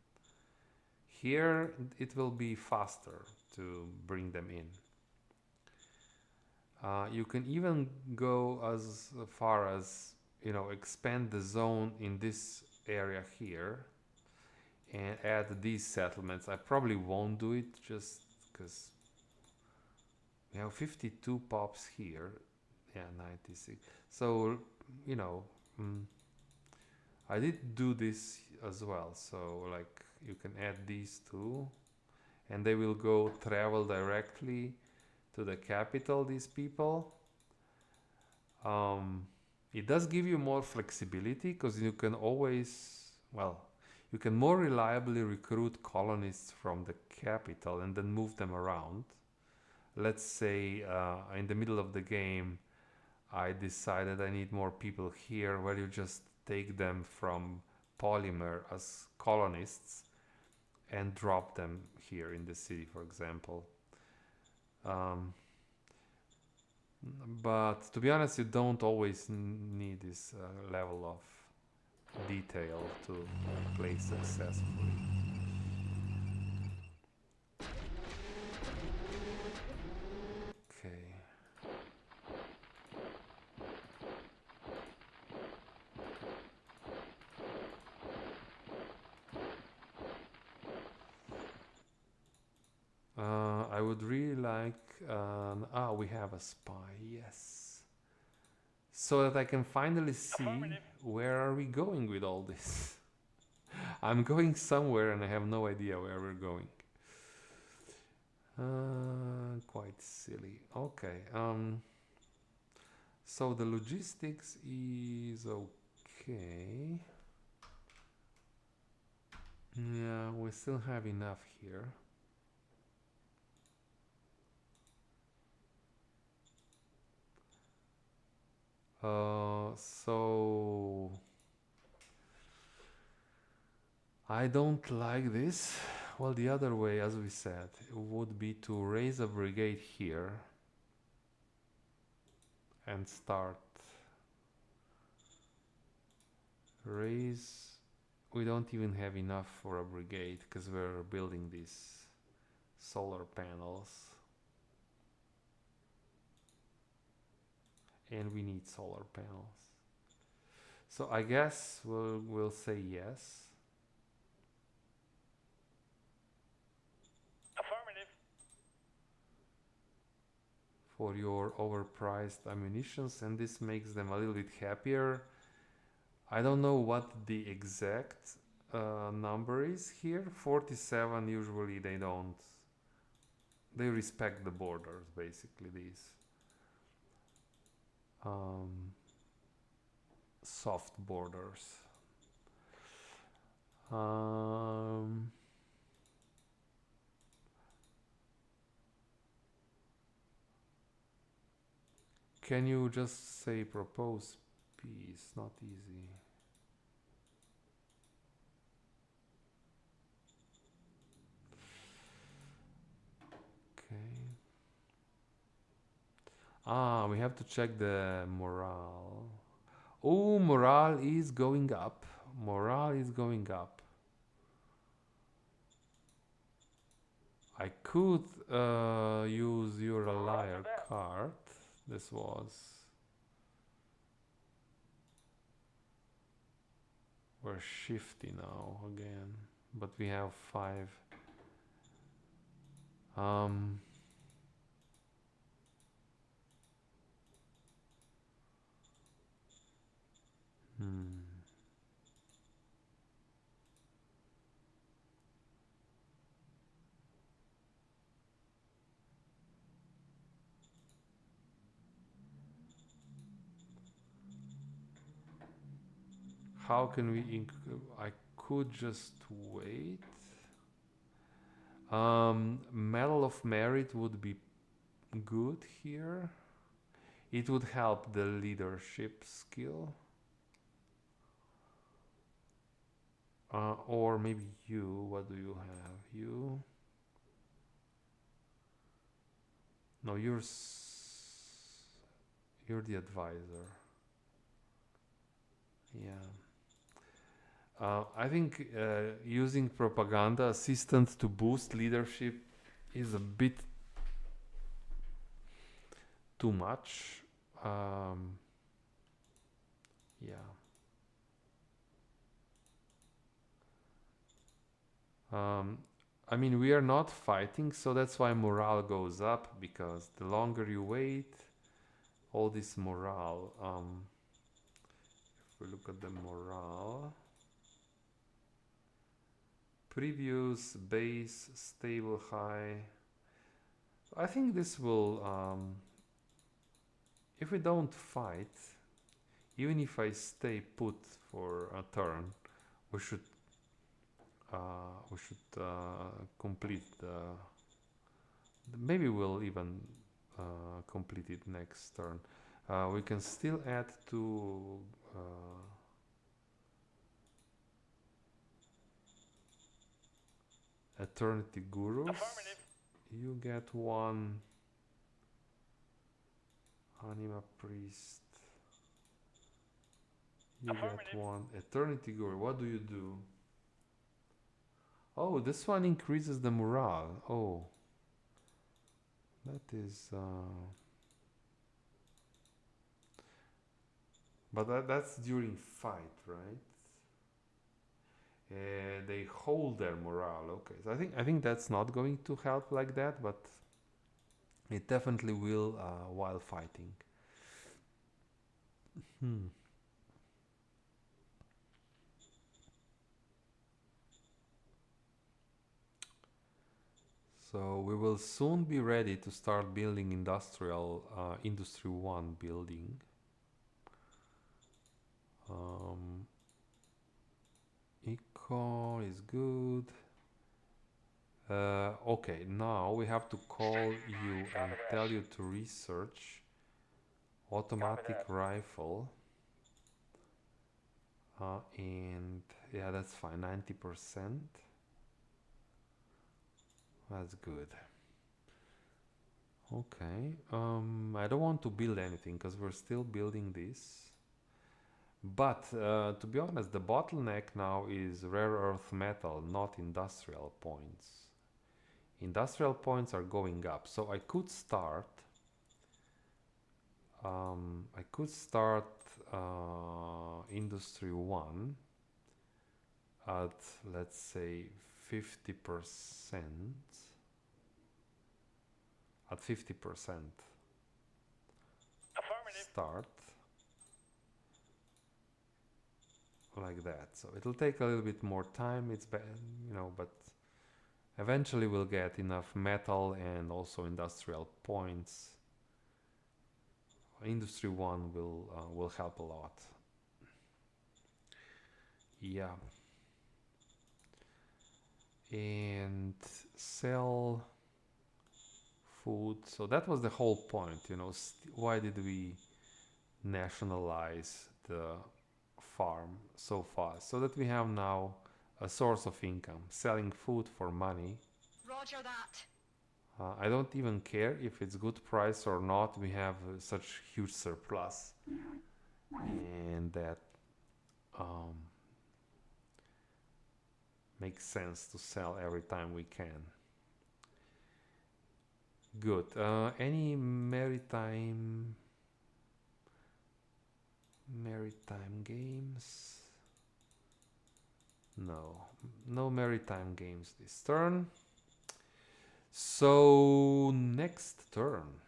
here. It will be faster to bring them in. You can even go as far as, expand the zone in this area here and add these settlements. I probably won't do it just because we have 52 pops here. Yeah, 96. So, I did do this as well. So, like, you can add these two, and they will go travel directly to the capital, these people. It does give you more flexibility because you can always, you can more reliably recruit colonists from the capital and then move them around. Let's say in the middle of the game, I decided I need more people here, where you just take them from Polymer as colonists and drop them here in the city, for example. But to be honest, you don't always need this level of detail to play successfully. Okay. I would really like we have a spy, yes. So that I can finally see where are we going with all this. I'm going somewhere and I have no idea where we're going. Quite silly. Okay. So the logistics is okay. Yeah, we still have enough here. So I don't like this. Well, the other way, as we said, would be to raise a brigade here and start raise. We don't even have enough for a brigade because we're building these solar panels and we need solar panels. So I guess we'll say yes. Affirmative. For your overpriced ammunitions, and this makes them a little bit happier. I don't know what the exact number is here. 47 usually they don't. They respect the borders, basically, these soft borders. Can you just say propose peace? Not easy. Okay. Ah, we have to check the morale. Oh, morale is going up. Morale is going up. I could use your liar card. This was... We're shifty now again, but we have 5. How can we I could just wait. Medal of Merit would be good here. It would help the leadership skill. Or maybe you. What do you have? You? No, you're the advisor. Yeah. I think using propaganda assistant to boost leadership is a bit too much. Yeah. I mean, we are not fighting, so that's why morale goes up, because the longer you wait, all this morale. If we look at the morale, previous base stable high. I think this will, if we don't fight, even if I stay put for a turn, we should complete maybe we'll even complete it next turn. We can still add to Eternity Gurus. You get 1 Anima Priest. You get 1 Eternity Guru. What do you do? Oh, this one increases the morale. Oh, that is... But that's during fight, right? They hold their morale. Okay, so I think that's not going to help like that, but it definitely will while fighting. So we will soon be ready to start building Industry 1 building. Eco is good. Okay, now we have to call you and tell you to research automatic rifle. And yeah, that's fine. 90%. That's good. Okay. I don't want to build anything because we're still building this. But to be honest, the bottleneck now is rare earth metal, not industrial points. Industrial points are going up, so I could start. Industry 1 at, let's say, 50%. At 50% Affirmative. start. Like that. So it'll take a little bit more time, it's you know, but eventually we'll get enough metal and also industrial points. Industry 1 will help a lot. Yeah. And sell food. So that was the whole point, you know. Why did we nationalize the farm so fast? So that we have now a source of income, selling food for money. Roger that. I don't even care if it's good price or not. We have such huge surplus, and that makes sense to sell every time we can. Good. Any maritime games? No maritime games this turn. So next turn,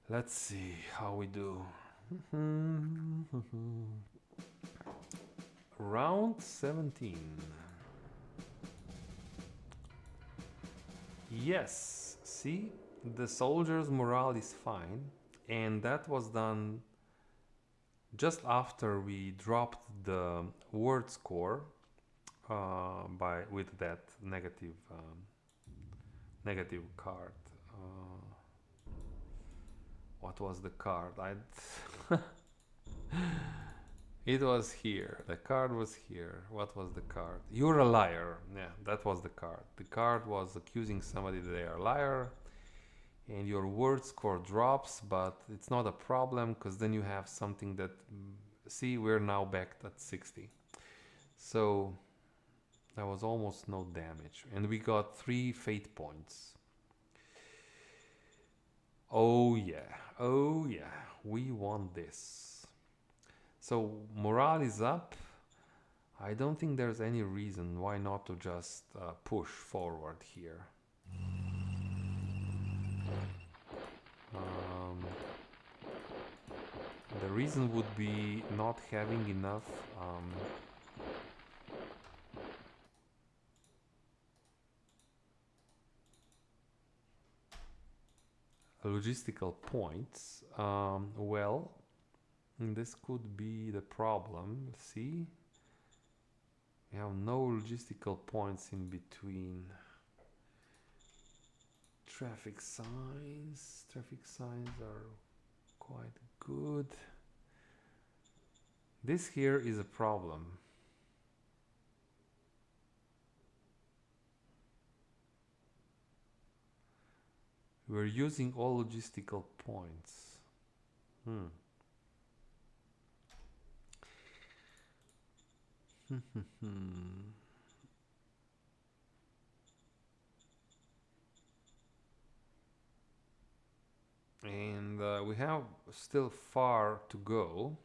let's see how we do. Round 17. Yes, see, the soldiers' morale is fine, and that was done just after we dropped the word score with that negative card. What was the card? It was here. The card was here. What was the card? You're a liar. Yeah, that was the card. The card was accusing somebody that they are a liar, and your word score drops, but it's not a problem because then you have something that, see, we're now back at 60. So there was almost no damage, and we got 3 fate points. Oh yeah, we won this. So morale is up. I don't think there's any reason why not to just push forward here. The reason would be not having enough logistical points. Well, this could be the problem. See, we have no logistical points in between. Traffic signs are quite good. This here is a problem. We're using all logistical points. And we have still far to go.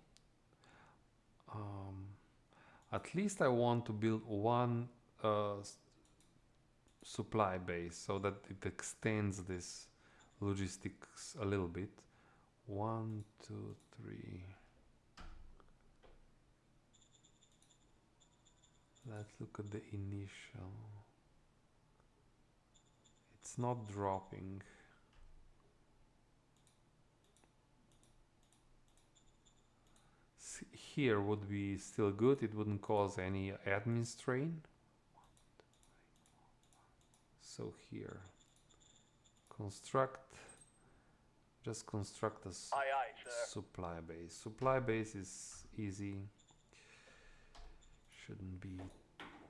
At least I want to build one supply base so that it extends this logistics a little bit. 1, 2, 3. Let's look at the initial. It's not dropping. Here would be still good. It wouldn't cause any admin strain. So here, just construct this. Aye, aye, sir. Supply base. Supply base is easy. Shouldn't be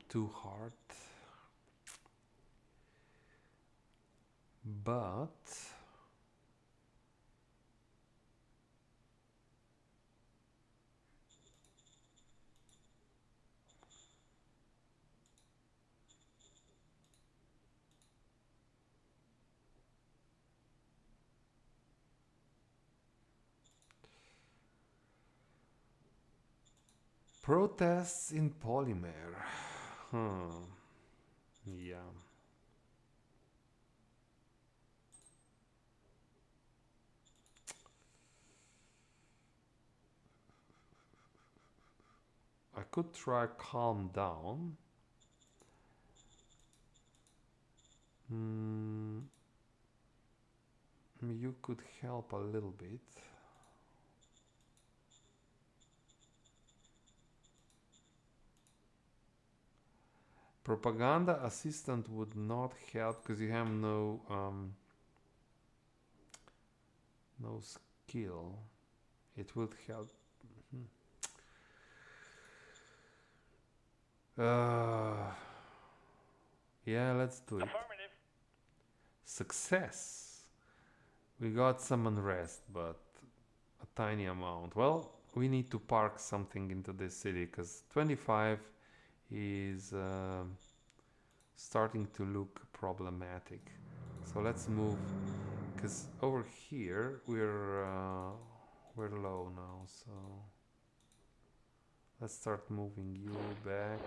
too hard. But protests in polymer. Huh. Yeah. I could try calm down. You could help a little bit. Propaganda assistant would not help because you have no no skill. It would help. Yeah, let's do it. Affirmative. Success. We got some unrest, but a tiny amount. Well, we need to park something into this city because 25 is starting to look problematic. So let's move, because over here we're low now. So let's start moving you back.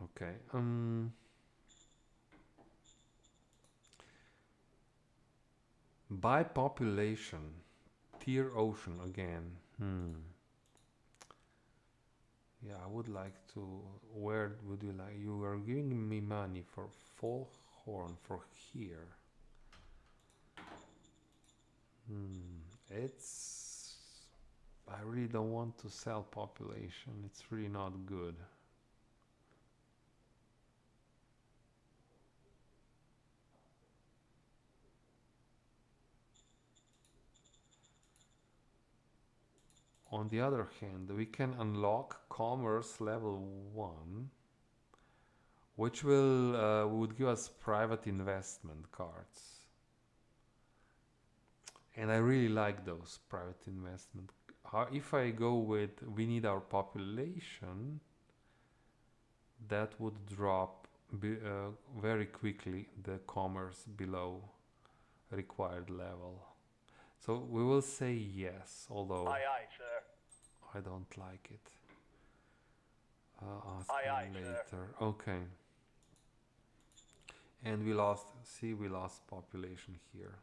Okay. By population, tier ocean again. Yeah, I would like to. Where would you like? You are giving me money for Foghorn for here. It's. I really don't want to sell population. It's really not good. On the other hand, we can unlock commerce level 1, which would give us private investment cards. And I really like those private investment. If I go with we need our population, that would drop very quickly the commerce below required level. So we will say yes, although Aye, aye, sir. I don't like it. Ask Aye, aye, later. sir. Okay. And we lost population here.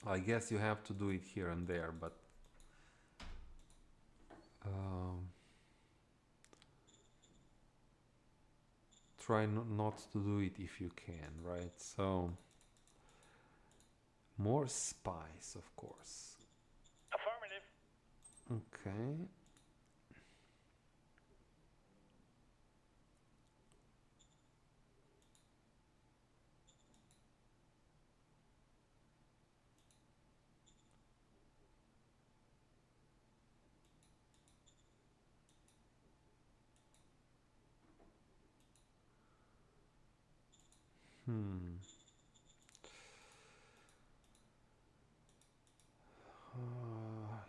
I guess you have to do it here and there, but try not to do it if you can, right? So more spies, of course. Affirmative. Okay.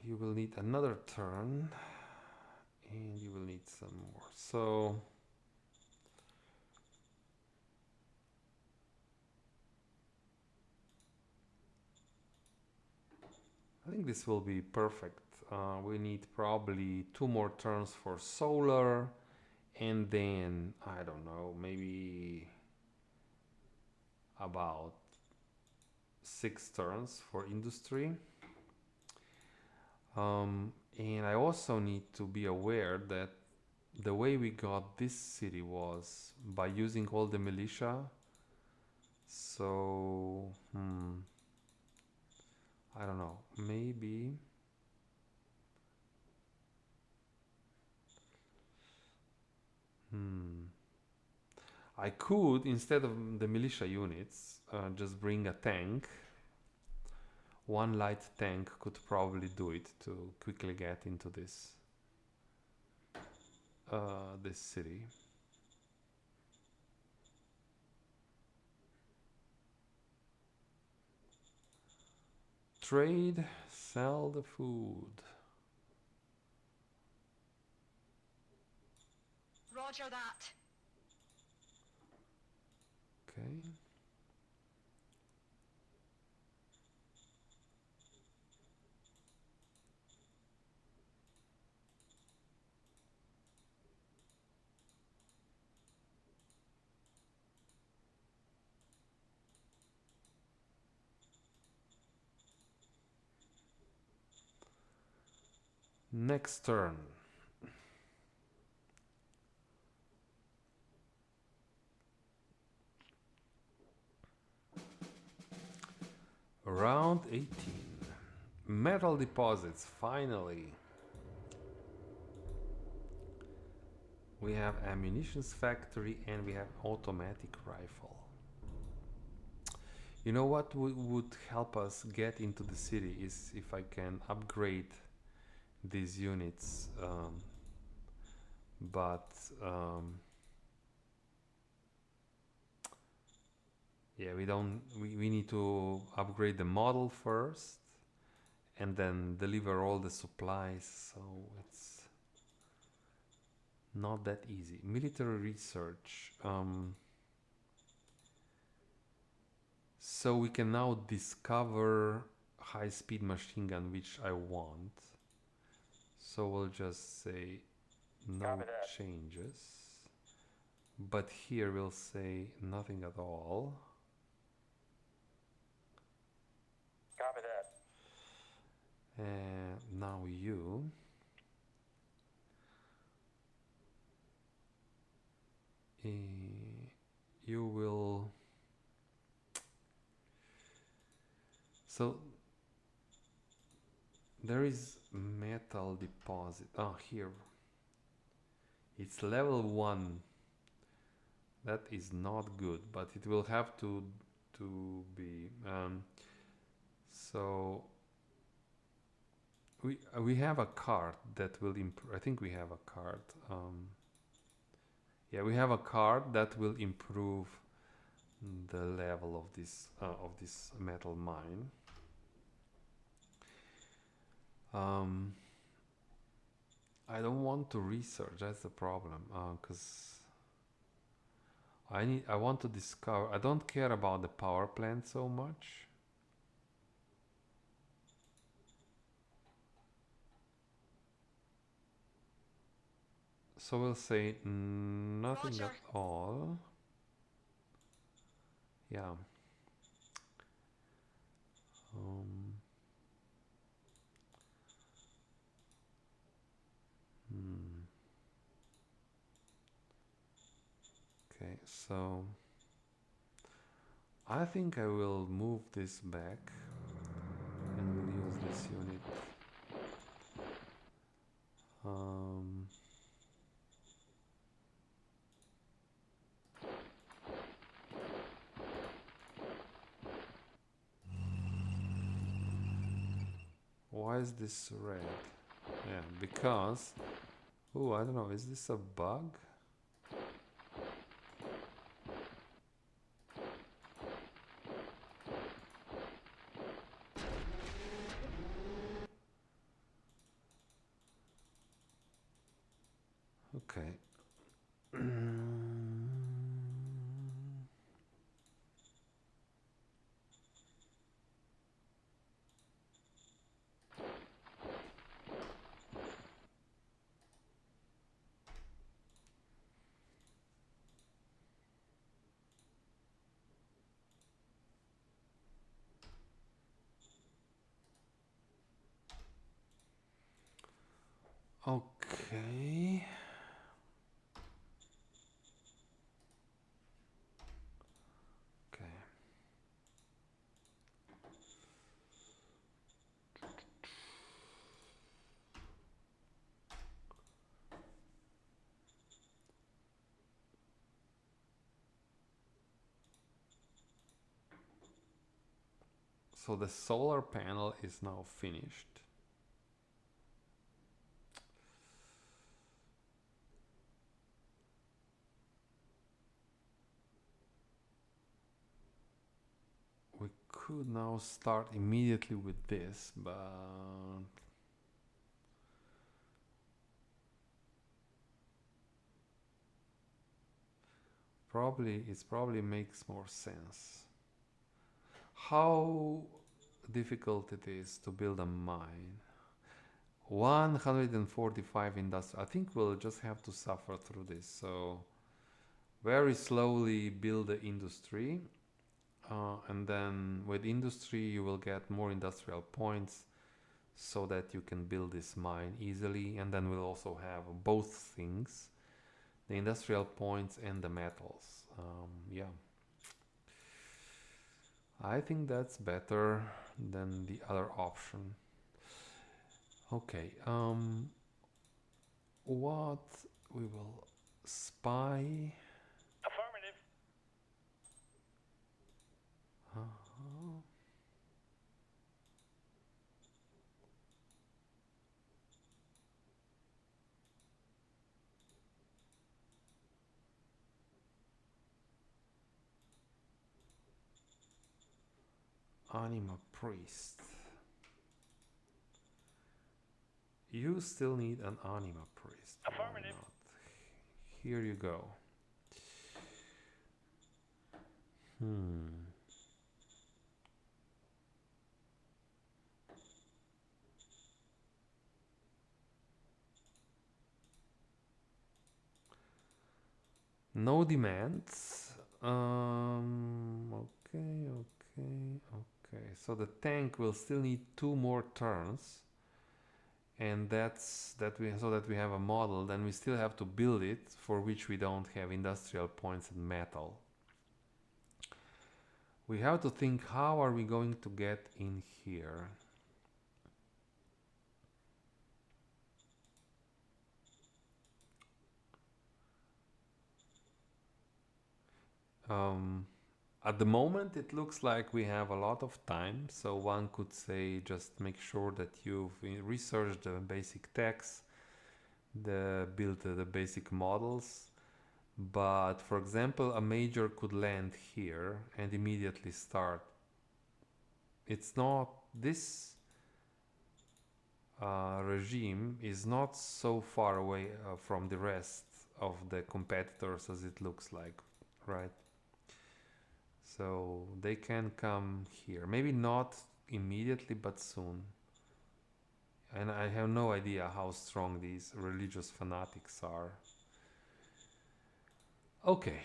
You will need another turn, and you will need some more. So I think this will be perfect. We need probably 2 more turns for solar, and then I don't know, maybe about 6 turns for industry. And I also need to be aware that the way we got this city was by using all the militia. So I don't know, maybe I could, instead of the militia units, just bring a tank. One light tank could probably do it to quickly get into this this city. Trade, sell the food. Roger that. Okay. Next turn. Round 18. Metal deposits, finally. We have ammunitions factory and we have automatic rifle. You know what would help us get into the city is if I can upgrade these units, yeah, we need to upgrade the model first and then deliver all the supplies, so it's not that easy. Military research. So we can now discover high-speed machine gun, which I want. So we'll just say no changes. But here we'll say nothing at all. Copy that. And now you. You will. So there is metal deposit. Oh, here. It's level 1. That is not good, but it will have to be. So we have a card that will improve. I think we have a card. Yeah, we have a card that will improve the level of this metal mine. I don't want to research. That's the problem, because I want to discover. I don't care about the power plant so much. So we'll say nothing Roger. at all. Yeah. Okay, so I think I will move this back and we'll use this unit. Why is this red? Yeah, because... Oh, I don't know, is this a bug? Okay. Okay. Okay. So the solar panel is now finished. We could now start immediately with this, but probably makes more sense. How difficult it is to build a mine. 145 industrial. I think we'll just have to suffer through this. So very slowly build the industry. And then with industry you will get more industrial points so that you can build this mine easily, and then we'll also have both things, the industrial points and the metals. Yeah, I think that's better than the other option. Okay, what we will spy. Affirmative. Anima priest. You still need an anima priest. Affirmative. Why not? Here you go. No demands. Okay. So the tank will still need 2 more turns, and so that we have a model. Then we still have to build it, for which we don't have industrial points and metal. We have to think, how are we going to get in here? At the moment it looks like we have a lot of time, so one could say just make sure that you've researched the basic text, built the basic models. But for example, a major could land here and immediately start. It's not, this regime is not so far away from the rest of the competitors as it looks like, right? So they can come here, maybe not immediately but soon. And I have no idea how strong these religious fanatics are. Okay,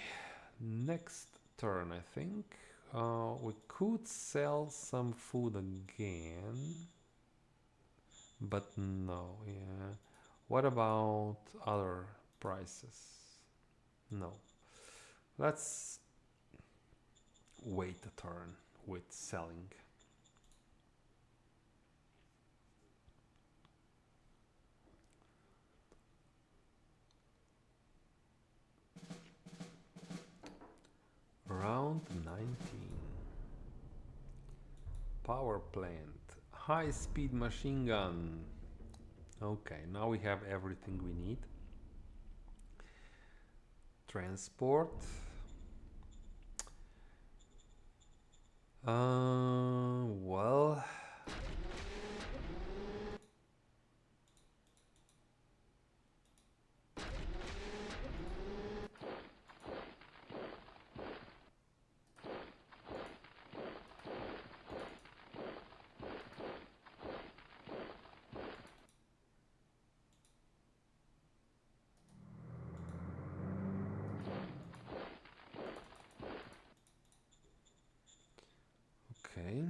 next turn I think. We could sell some food again, but no, yeah. What about other prices? No. Let's wait a turn with selling. Round 19. Power plant. High-speed machine gun. Okay, now we have everything we need. Transport. Well, okay.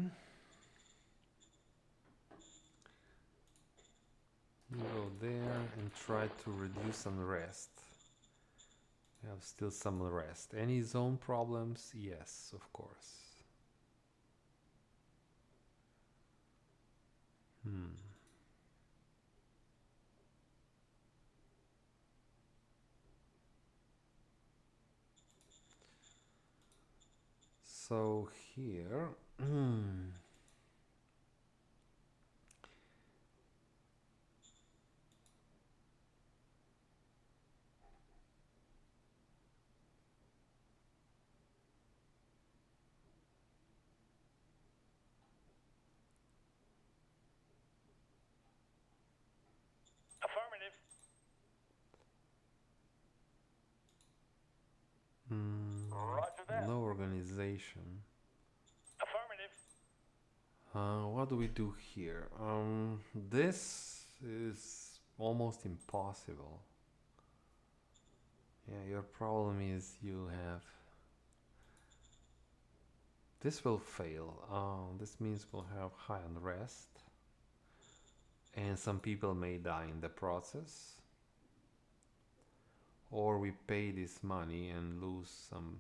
You go there and try to reduce unrest. We have still some unrest. Any zone problems? Yes, of course. So here, Affirmative. Roger that. No organization. Affirmative. What do we do here? This is almost impossible. Yeah, your problem is you have... This will fail. This means we'll have high unrest. And some people may die in the process. Or we pay this money and lose some...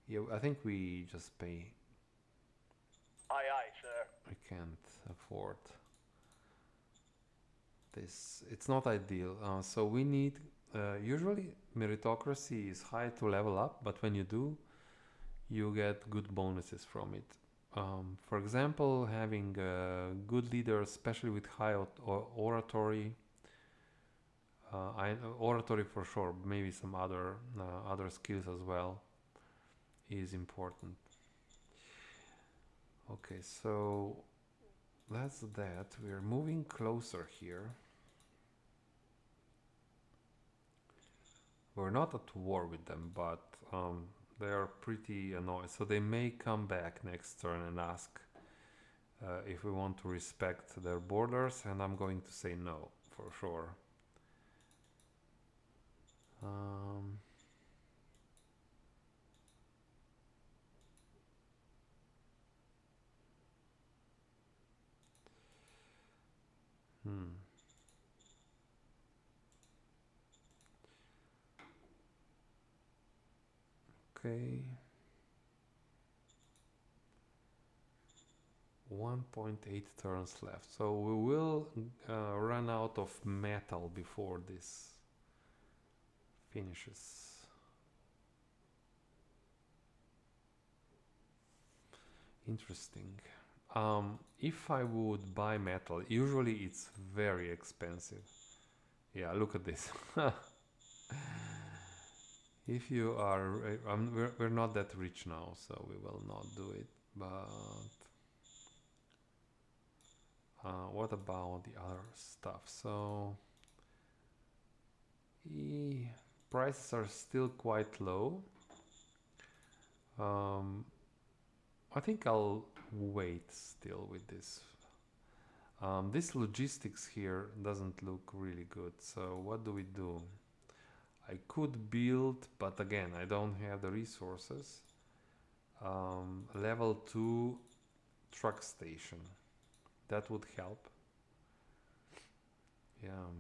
Yeah, I think we just pay. Aye, aye, sir. I can't afford this. It's not ideal. So we need... usually meritocracy is high to level up, but when you do, you get good bonuses from it. For example, having a good leader, especially with high oratory, oratory for sure, maybe some other skills as well, is important. Okay, so that's that. We're moving closer here. We're not at war with them, but they are pretty annoyed. So they may come back next turn and ask if we want to respect their borders, and I'm going to say no, for sure. Okay. 1.8 turns left. So we will run out of metal before this finishes. Interesting. If I would buy metal, usually it's very expensive. Yeah, look at this. If you are, we're not that rich now, so we will not do it. But what about the other stuff? So prices are still quite low. I think I'll wait still with this. This logistics here doesn't look really good. So what do we do? I could build, but again, I don't have the resources. Level 2 truck station. That would help. Yeah.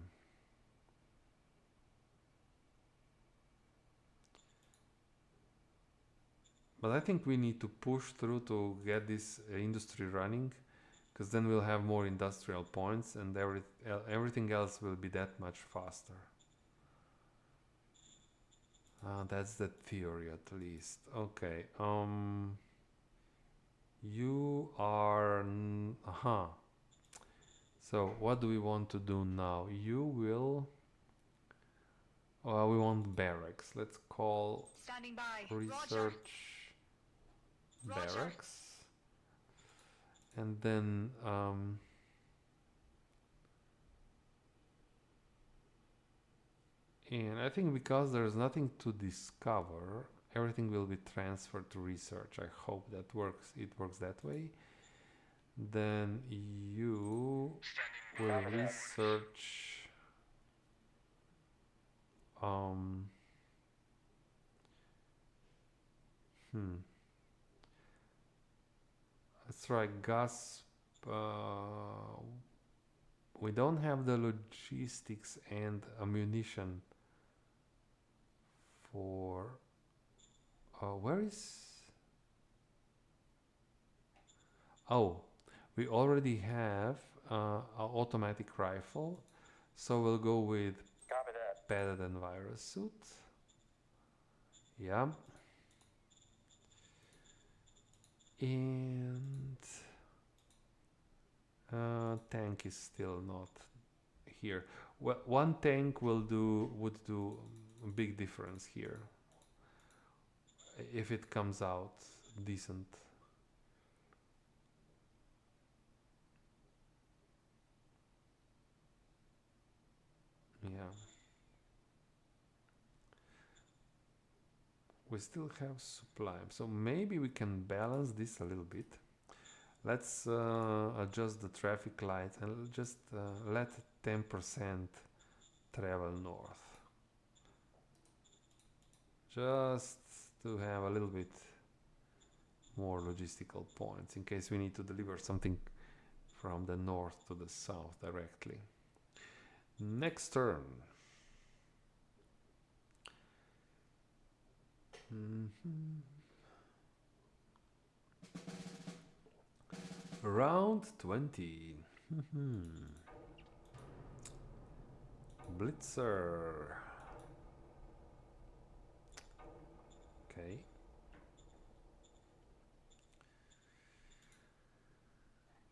But I think we need to push through to get this industry running, because then we'll have more industrial points and everything else will be that much faster. That's the theory, at least. Okay. You are... So what do we want to do now? You will... we want barracks. Let's call Standing by. research Roger. barracks. And then... and I think because there's nothing to discover, everything will be transferred to research. I hope that it works that way. Then you will research let's try gas. We don't have the logistics and ammunition for... where is... Oh, we already have an automatic rifle, so we'll go with Copy that. padded and virus suit. Yeah. And tank is still not here. Well, one tank would do a big difference here if it comes out decent. Yeah. We still have supply, so maybe we can balance this a little bit. Let's adjust the traffic light and just let 10% travel north. Just to have a little bit more logistical points in case we need to deliver something from the north to the south directly. Next turn. Round 20. Blitzer. Okay.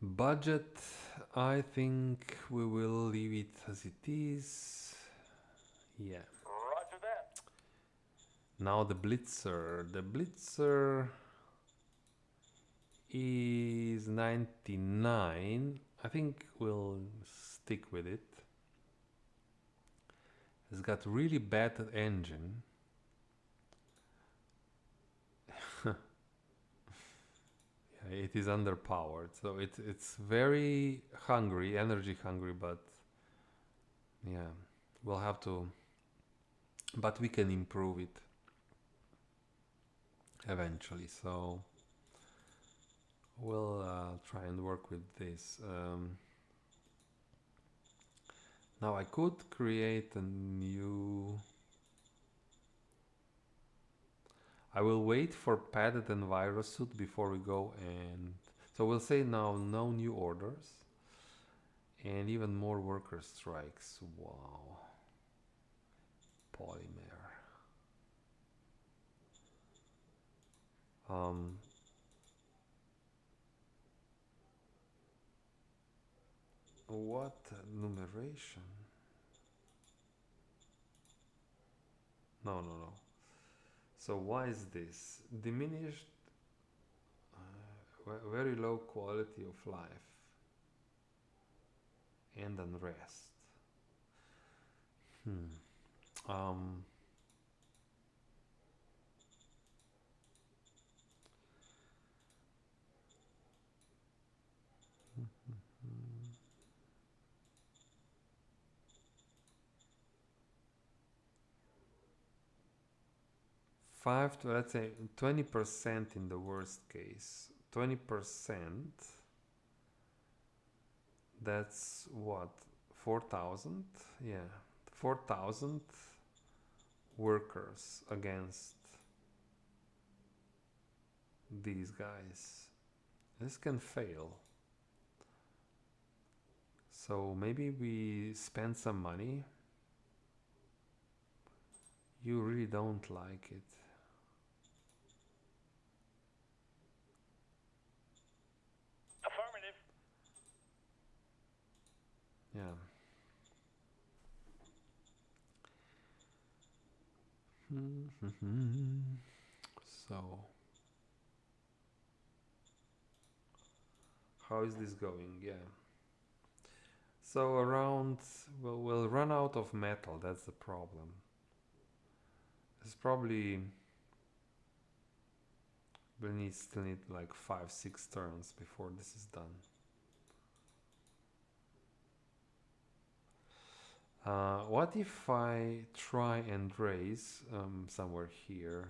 Budget, I think we will leave it as it is. Yeah. Roger that. Now the Blitzer. The Blitzer is 99. I think we'll stick with it. It's got really bad engine. It is underpowered, so it's very hungry, energy hungry, but yeah, we'll have to, but we can improve it eventually, so we'll try and work with this. Now I could create a new, I will wait for padded envirosuit before we go, and so we'll say now no new orders and even more worker strikes. Wow. Polymer. What numeration? No. So why is this? Diminished, very low quality of life and unrest. 5 to, let's say 20% in the worst case. 20%, that's what, 4,000? Yeah, 4,000 workers against these guys. This can fail. So maybe we spend some money. You really don't like it. Affirmative. Yeah. So, how is this going? Yeah. So around, well, we'll run out of metal. That's the problem. It's probably we still need like 5-6 turns before this is done. What if I try and raise somewhere here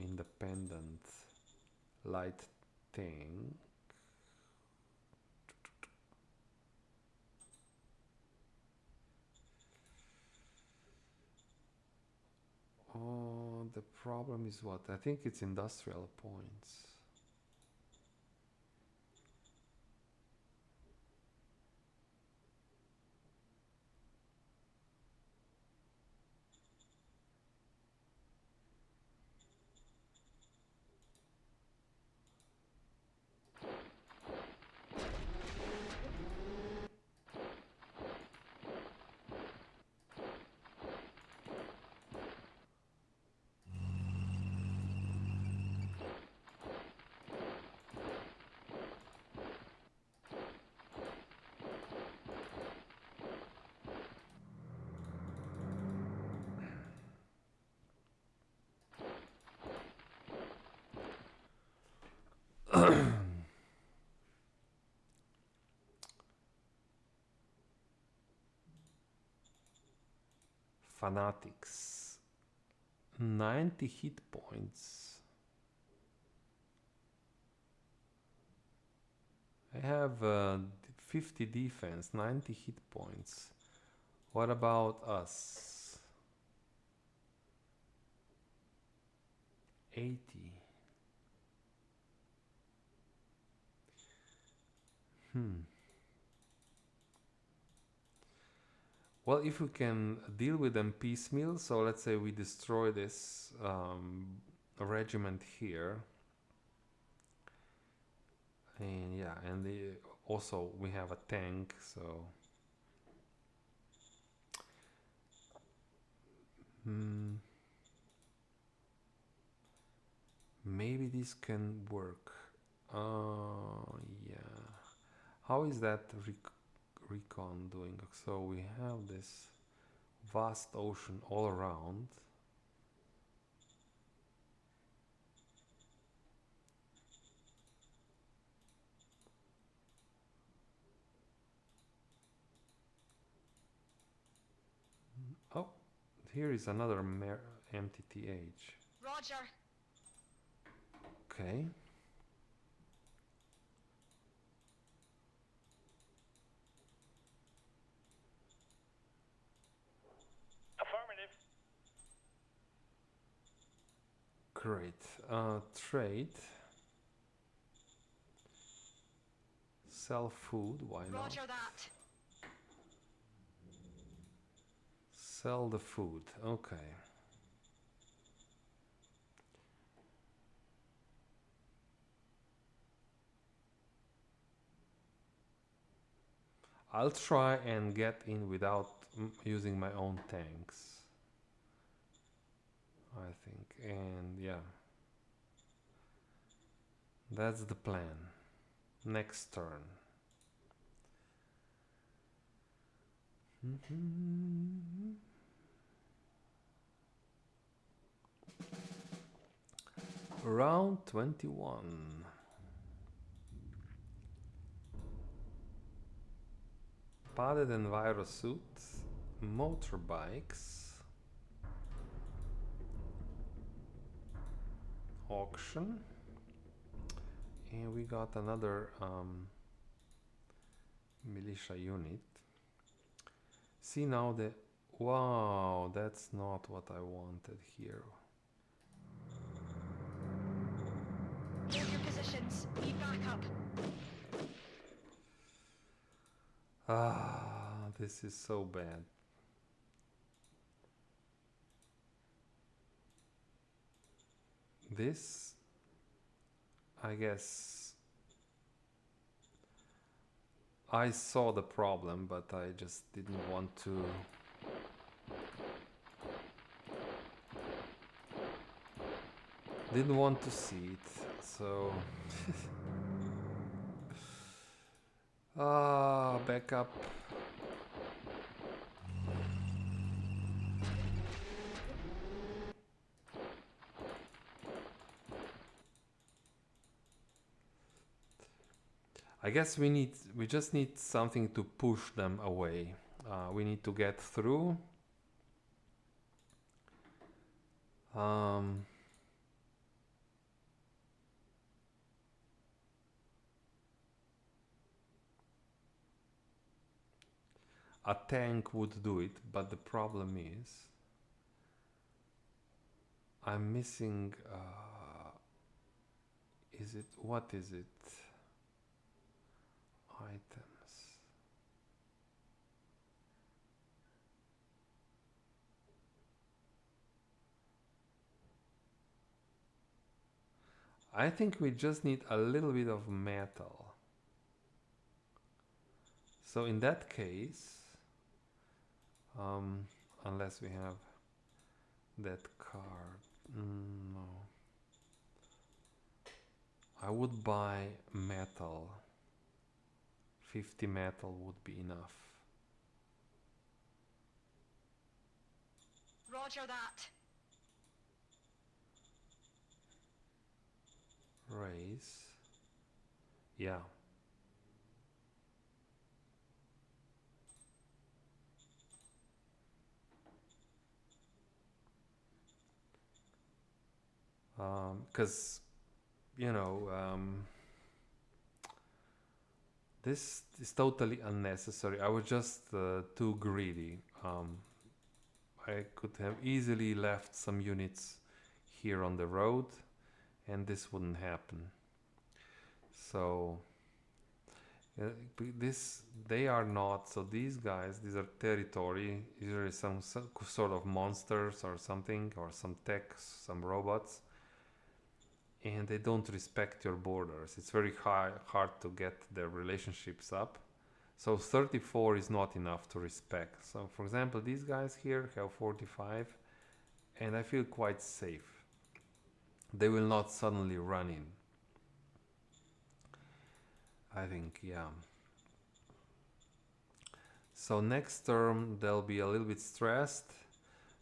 independent light tank? Oh, the problem is what? I think it's industrial points. Fanatics. 90 hit points. I have 50 defense, 90 hit points. What about us? 80. Well, if we can deal with them piecemeal, so let's say we destroy this regiment here. And yeah, and also we have a tank, so... Maybe this can work. Yeah. How is that recon doing? So we have this vast ocean all around. Oh, here is another MTTH. Roger. Okay. Affirmative. Great. Trade. Sell food, why not? Roger that. Sell the food, okay. I'll try and get in without using my own tanks, I think, and yeah. That's the plan. Next turn. Round 21. Padded enviro suits, motorbikes, auction, and we got another militia unit. See now the... Wow, that's not what I wanted here. Hold your positions. Need backup. Ah, this is so bad. This, I guess, I saw the problem, but I just didn't want to. Didn't want to see it, so. Back up. I guess we just need something to push them away. We need to get through. A tank would do it, but the problem is I'm missing what is it? Items. I think we just need a little bit of metal. So in that case, unless we have that card, no. I would buy metal. 50 metal would be enough. Roger that. Raise. Yeah. because you know, this is totally unnecessary. I was just too greedy. I could have easily left some units here on the road and this wouldn't happen. So they are not, so these guys, these are territory, usually some sort of monsters or something, or some techs, some robots, and they don't respect your borders. It's very hard to get their relationships up. So 34 is not enough to respect. So for example, these guys here have 45 and I feel quite safe. They will not suddenly run in. I think, yeah. So next term they'll be a little bit stressed,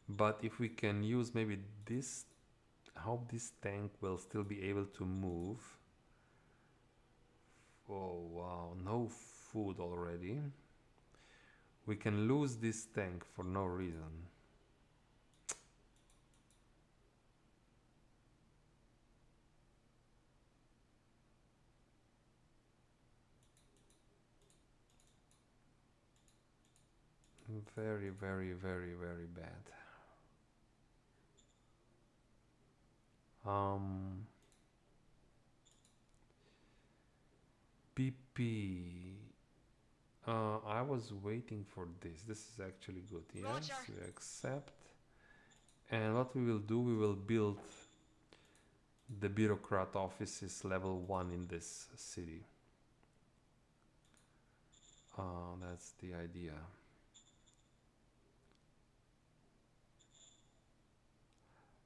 but if we can use maybe this, I hope this tank will still be able to move. Oh wow, no food already. We can lose this tank for no reason. Very, very, very, very bad. PP. I was waiting for this. This is actually good. Yes, Roger. we accept. And what we will do, we will build the bureaucrat offices level 1 in this city. That's the idea.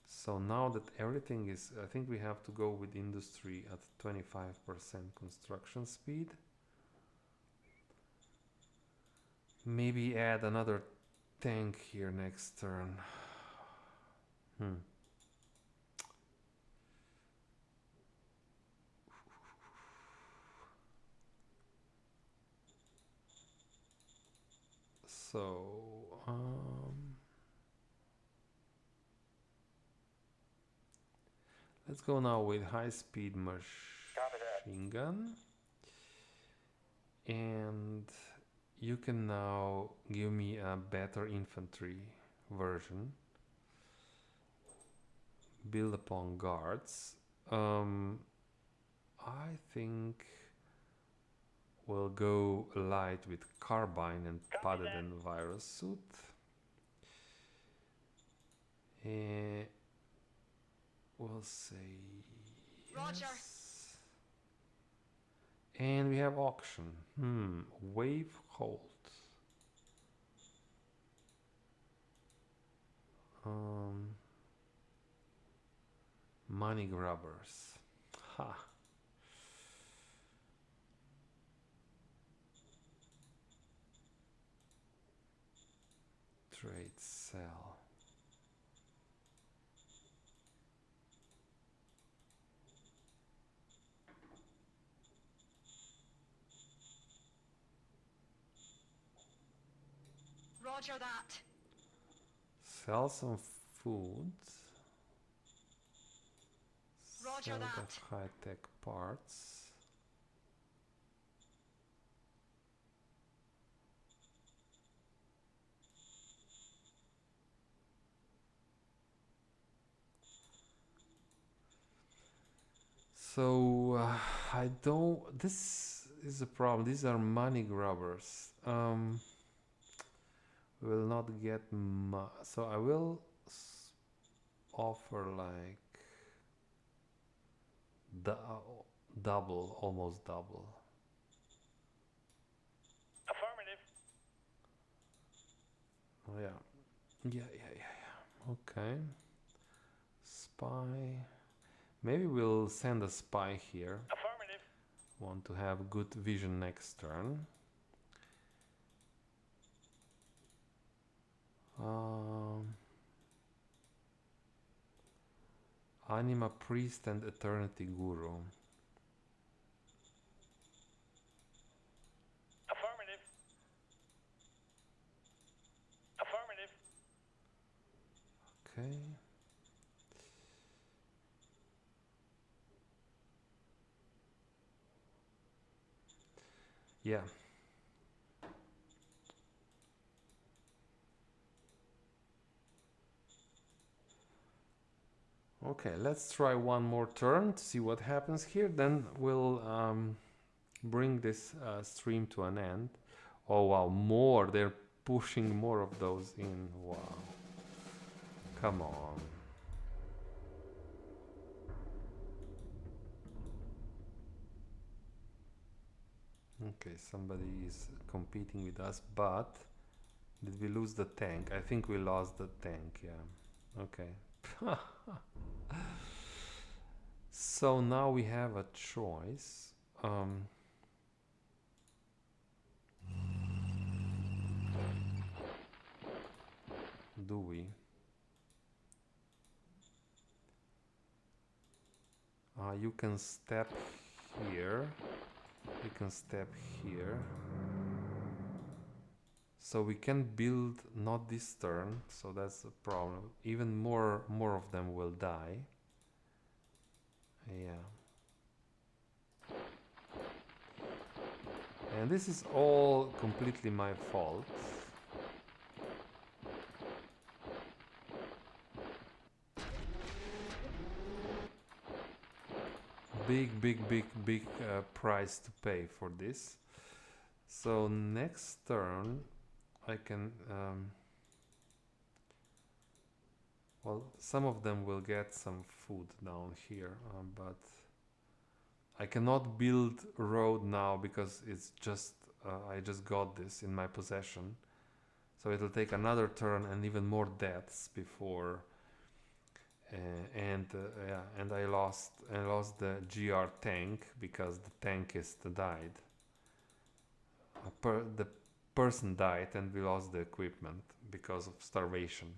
So now that everything is, I think we have to go with industry at 25% construction speed. Maybe add another tank here next turn. So, let's go now with high-speed machine gun. And you can now give me a better infantry version. Build upon guards. I think we'll go light with carbine and padded and virus suit. We'll say Roger. yes. And we have auction. Wave hold. Money grabbers. Ha. Trade sell. Roger that. Sell some food. Roger Sell that. the high-tech parts. So I don't. This is a problem. These are money grubbers. We will not get so I will offer like double, almost double. Affirmative. Oh yeah. Okay. Spy. Maybe we'll send a spy here. Affirmative. Want to have good vision next turn. Anima Priest and Eternity Guru. Affirmative. Affirmative. Okay. Yeah. Okay, let's try one more turn to see what happens here. Then we'll bring this stream to an end. Oh wow, more! They're pushing more of those in. Wow. Come on. Okay, somebody is competing with us, but did we lose the tank? I think we lost the tank, yeah. Okay. So now we have a choice. Do we? You can step here. You can step here. So we can build not this turn, so that's the problem. Even more of them will die. Yeah. And this is all completely my fault. Big price to pay for this. So next turn I can well, some of them will get some food down here, but I cannot build a road now because it's just I just got this in my possession, so it'll take another turn and even more deaths before yeah, and I lost the GR tank because the tankist died. The person died and we lost the equipment because of starvation.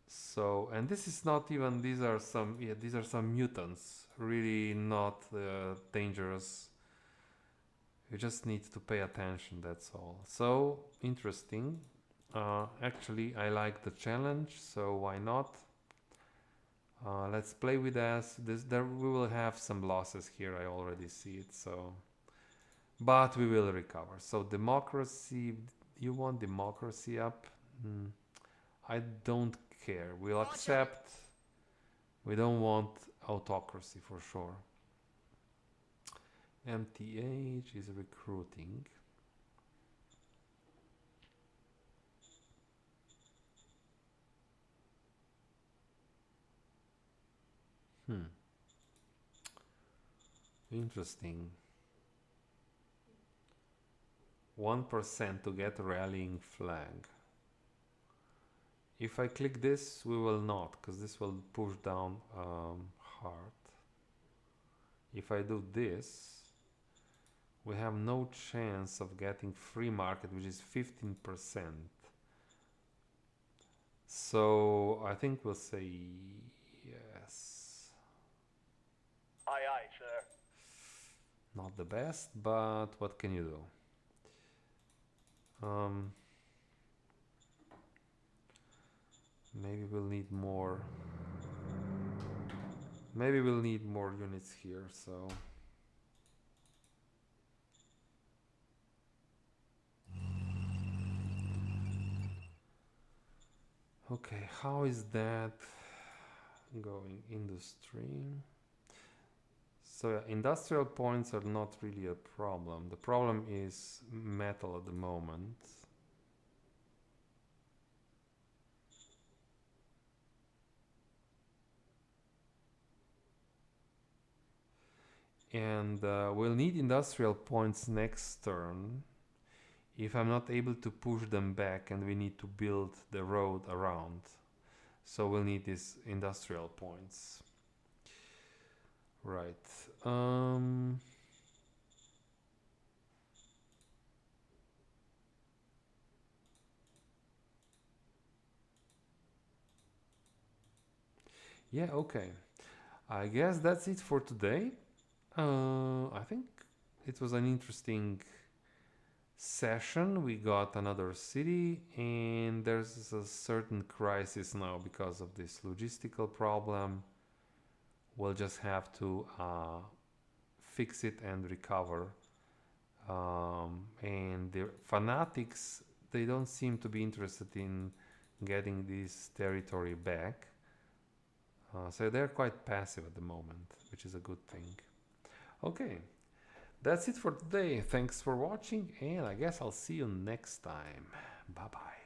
So, and this is not even, these are some mutants, really not dangerous. You just need to pay attention, that's all. So interesting. Actually I like the challenge, so why not? Let's play with us. There we will have some losses here, I already see it, so but we will recover. So democracy, you want democracy up? I don't care. We'll accept. We don't want autocracy for sure. MTH is recruiting. Interesting. 1% to get rallying flag. If I click this, we will not, because this will push down heart. If I do this, we have no chance of getting free market, which is 15%. So I think we'll say yes. Aye, aye, sir. Not the best, but what can you do? Maybe we'll need more. Maybe we'll need more units here, so. Okay, how is that going? Industry. So yeah, industrial points are not really a problem. The problem is metal at the moment. And we'll need industrial points next turn if I'm not able to push them back and we need to build the road around. So we'll need these industrial points. Right. Yeah, okay. I guess that's it for today. I think it was an interesting session. We got another city and there's a certain crisis now because of this logistical problem. We'll just have to fix it and recover And the fanatics, they don't seem to be interested in getting this territory back. So they're quite passive at the moment, which is a good thing. Okay, that's it for today. Thanks for watching, and I guess I'll see you next time. Bye bye.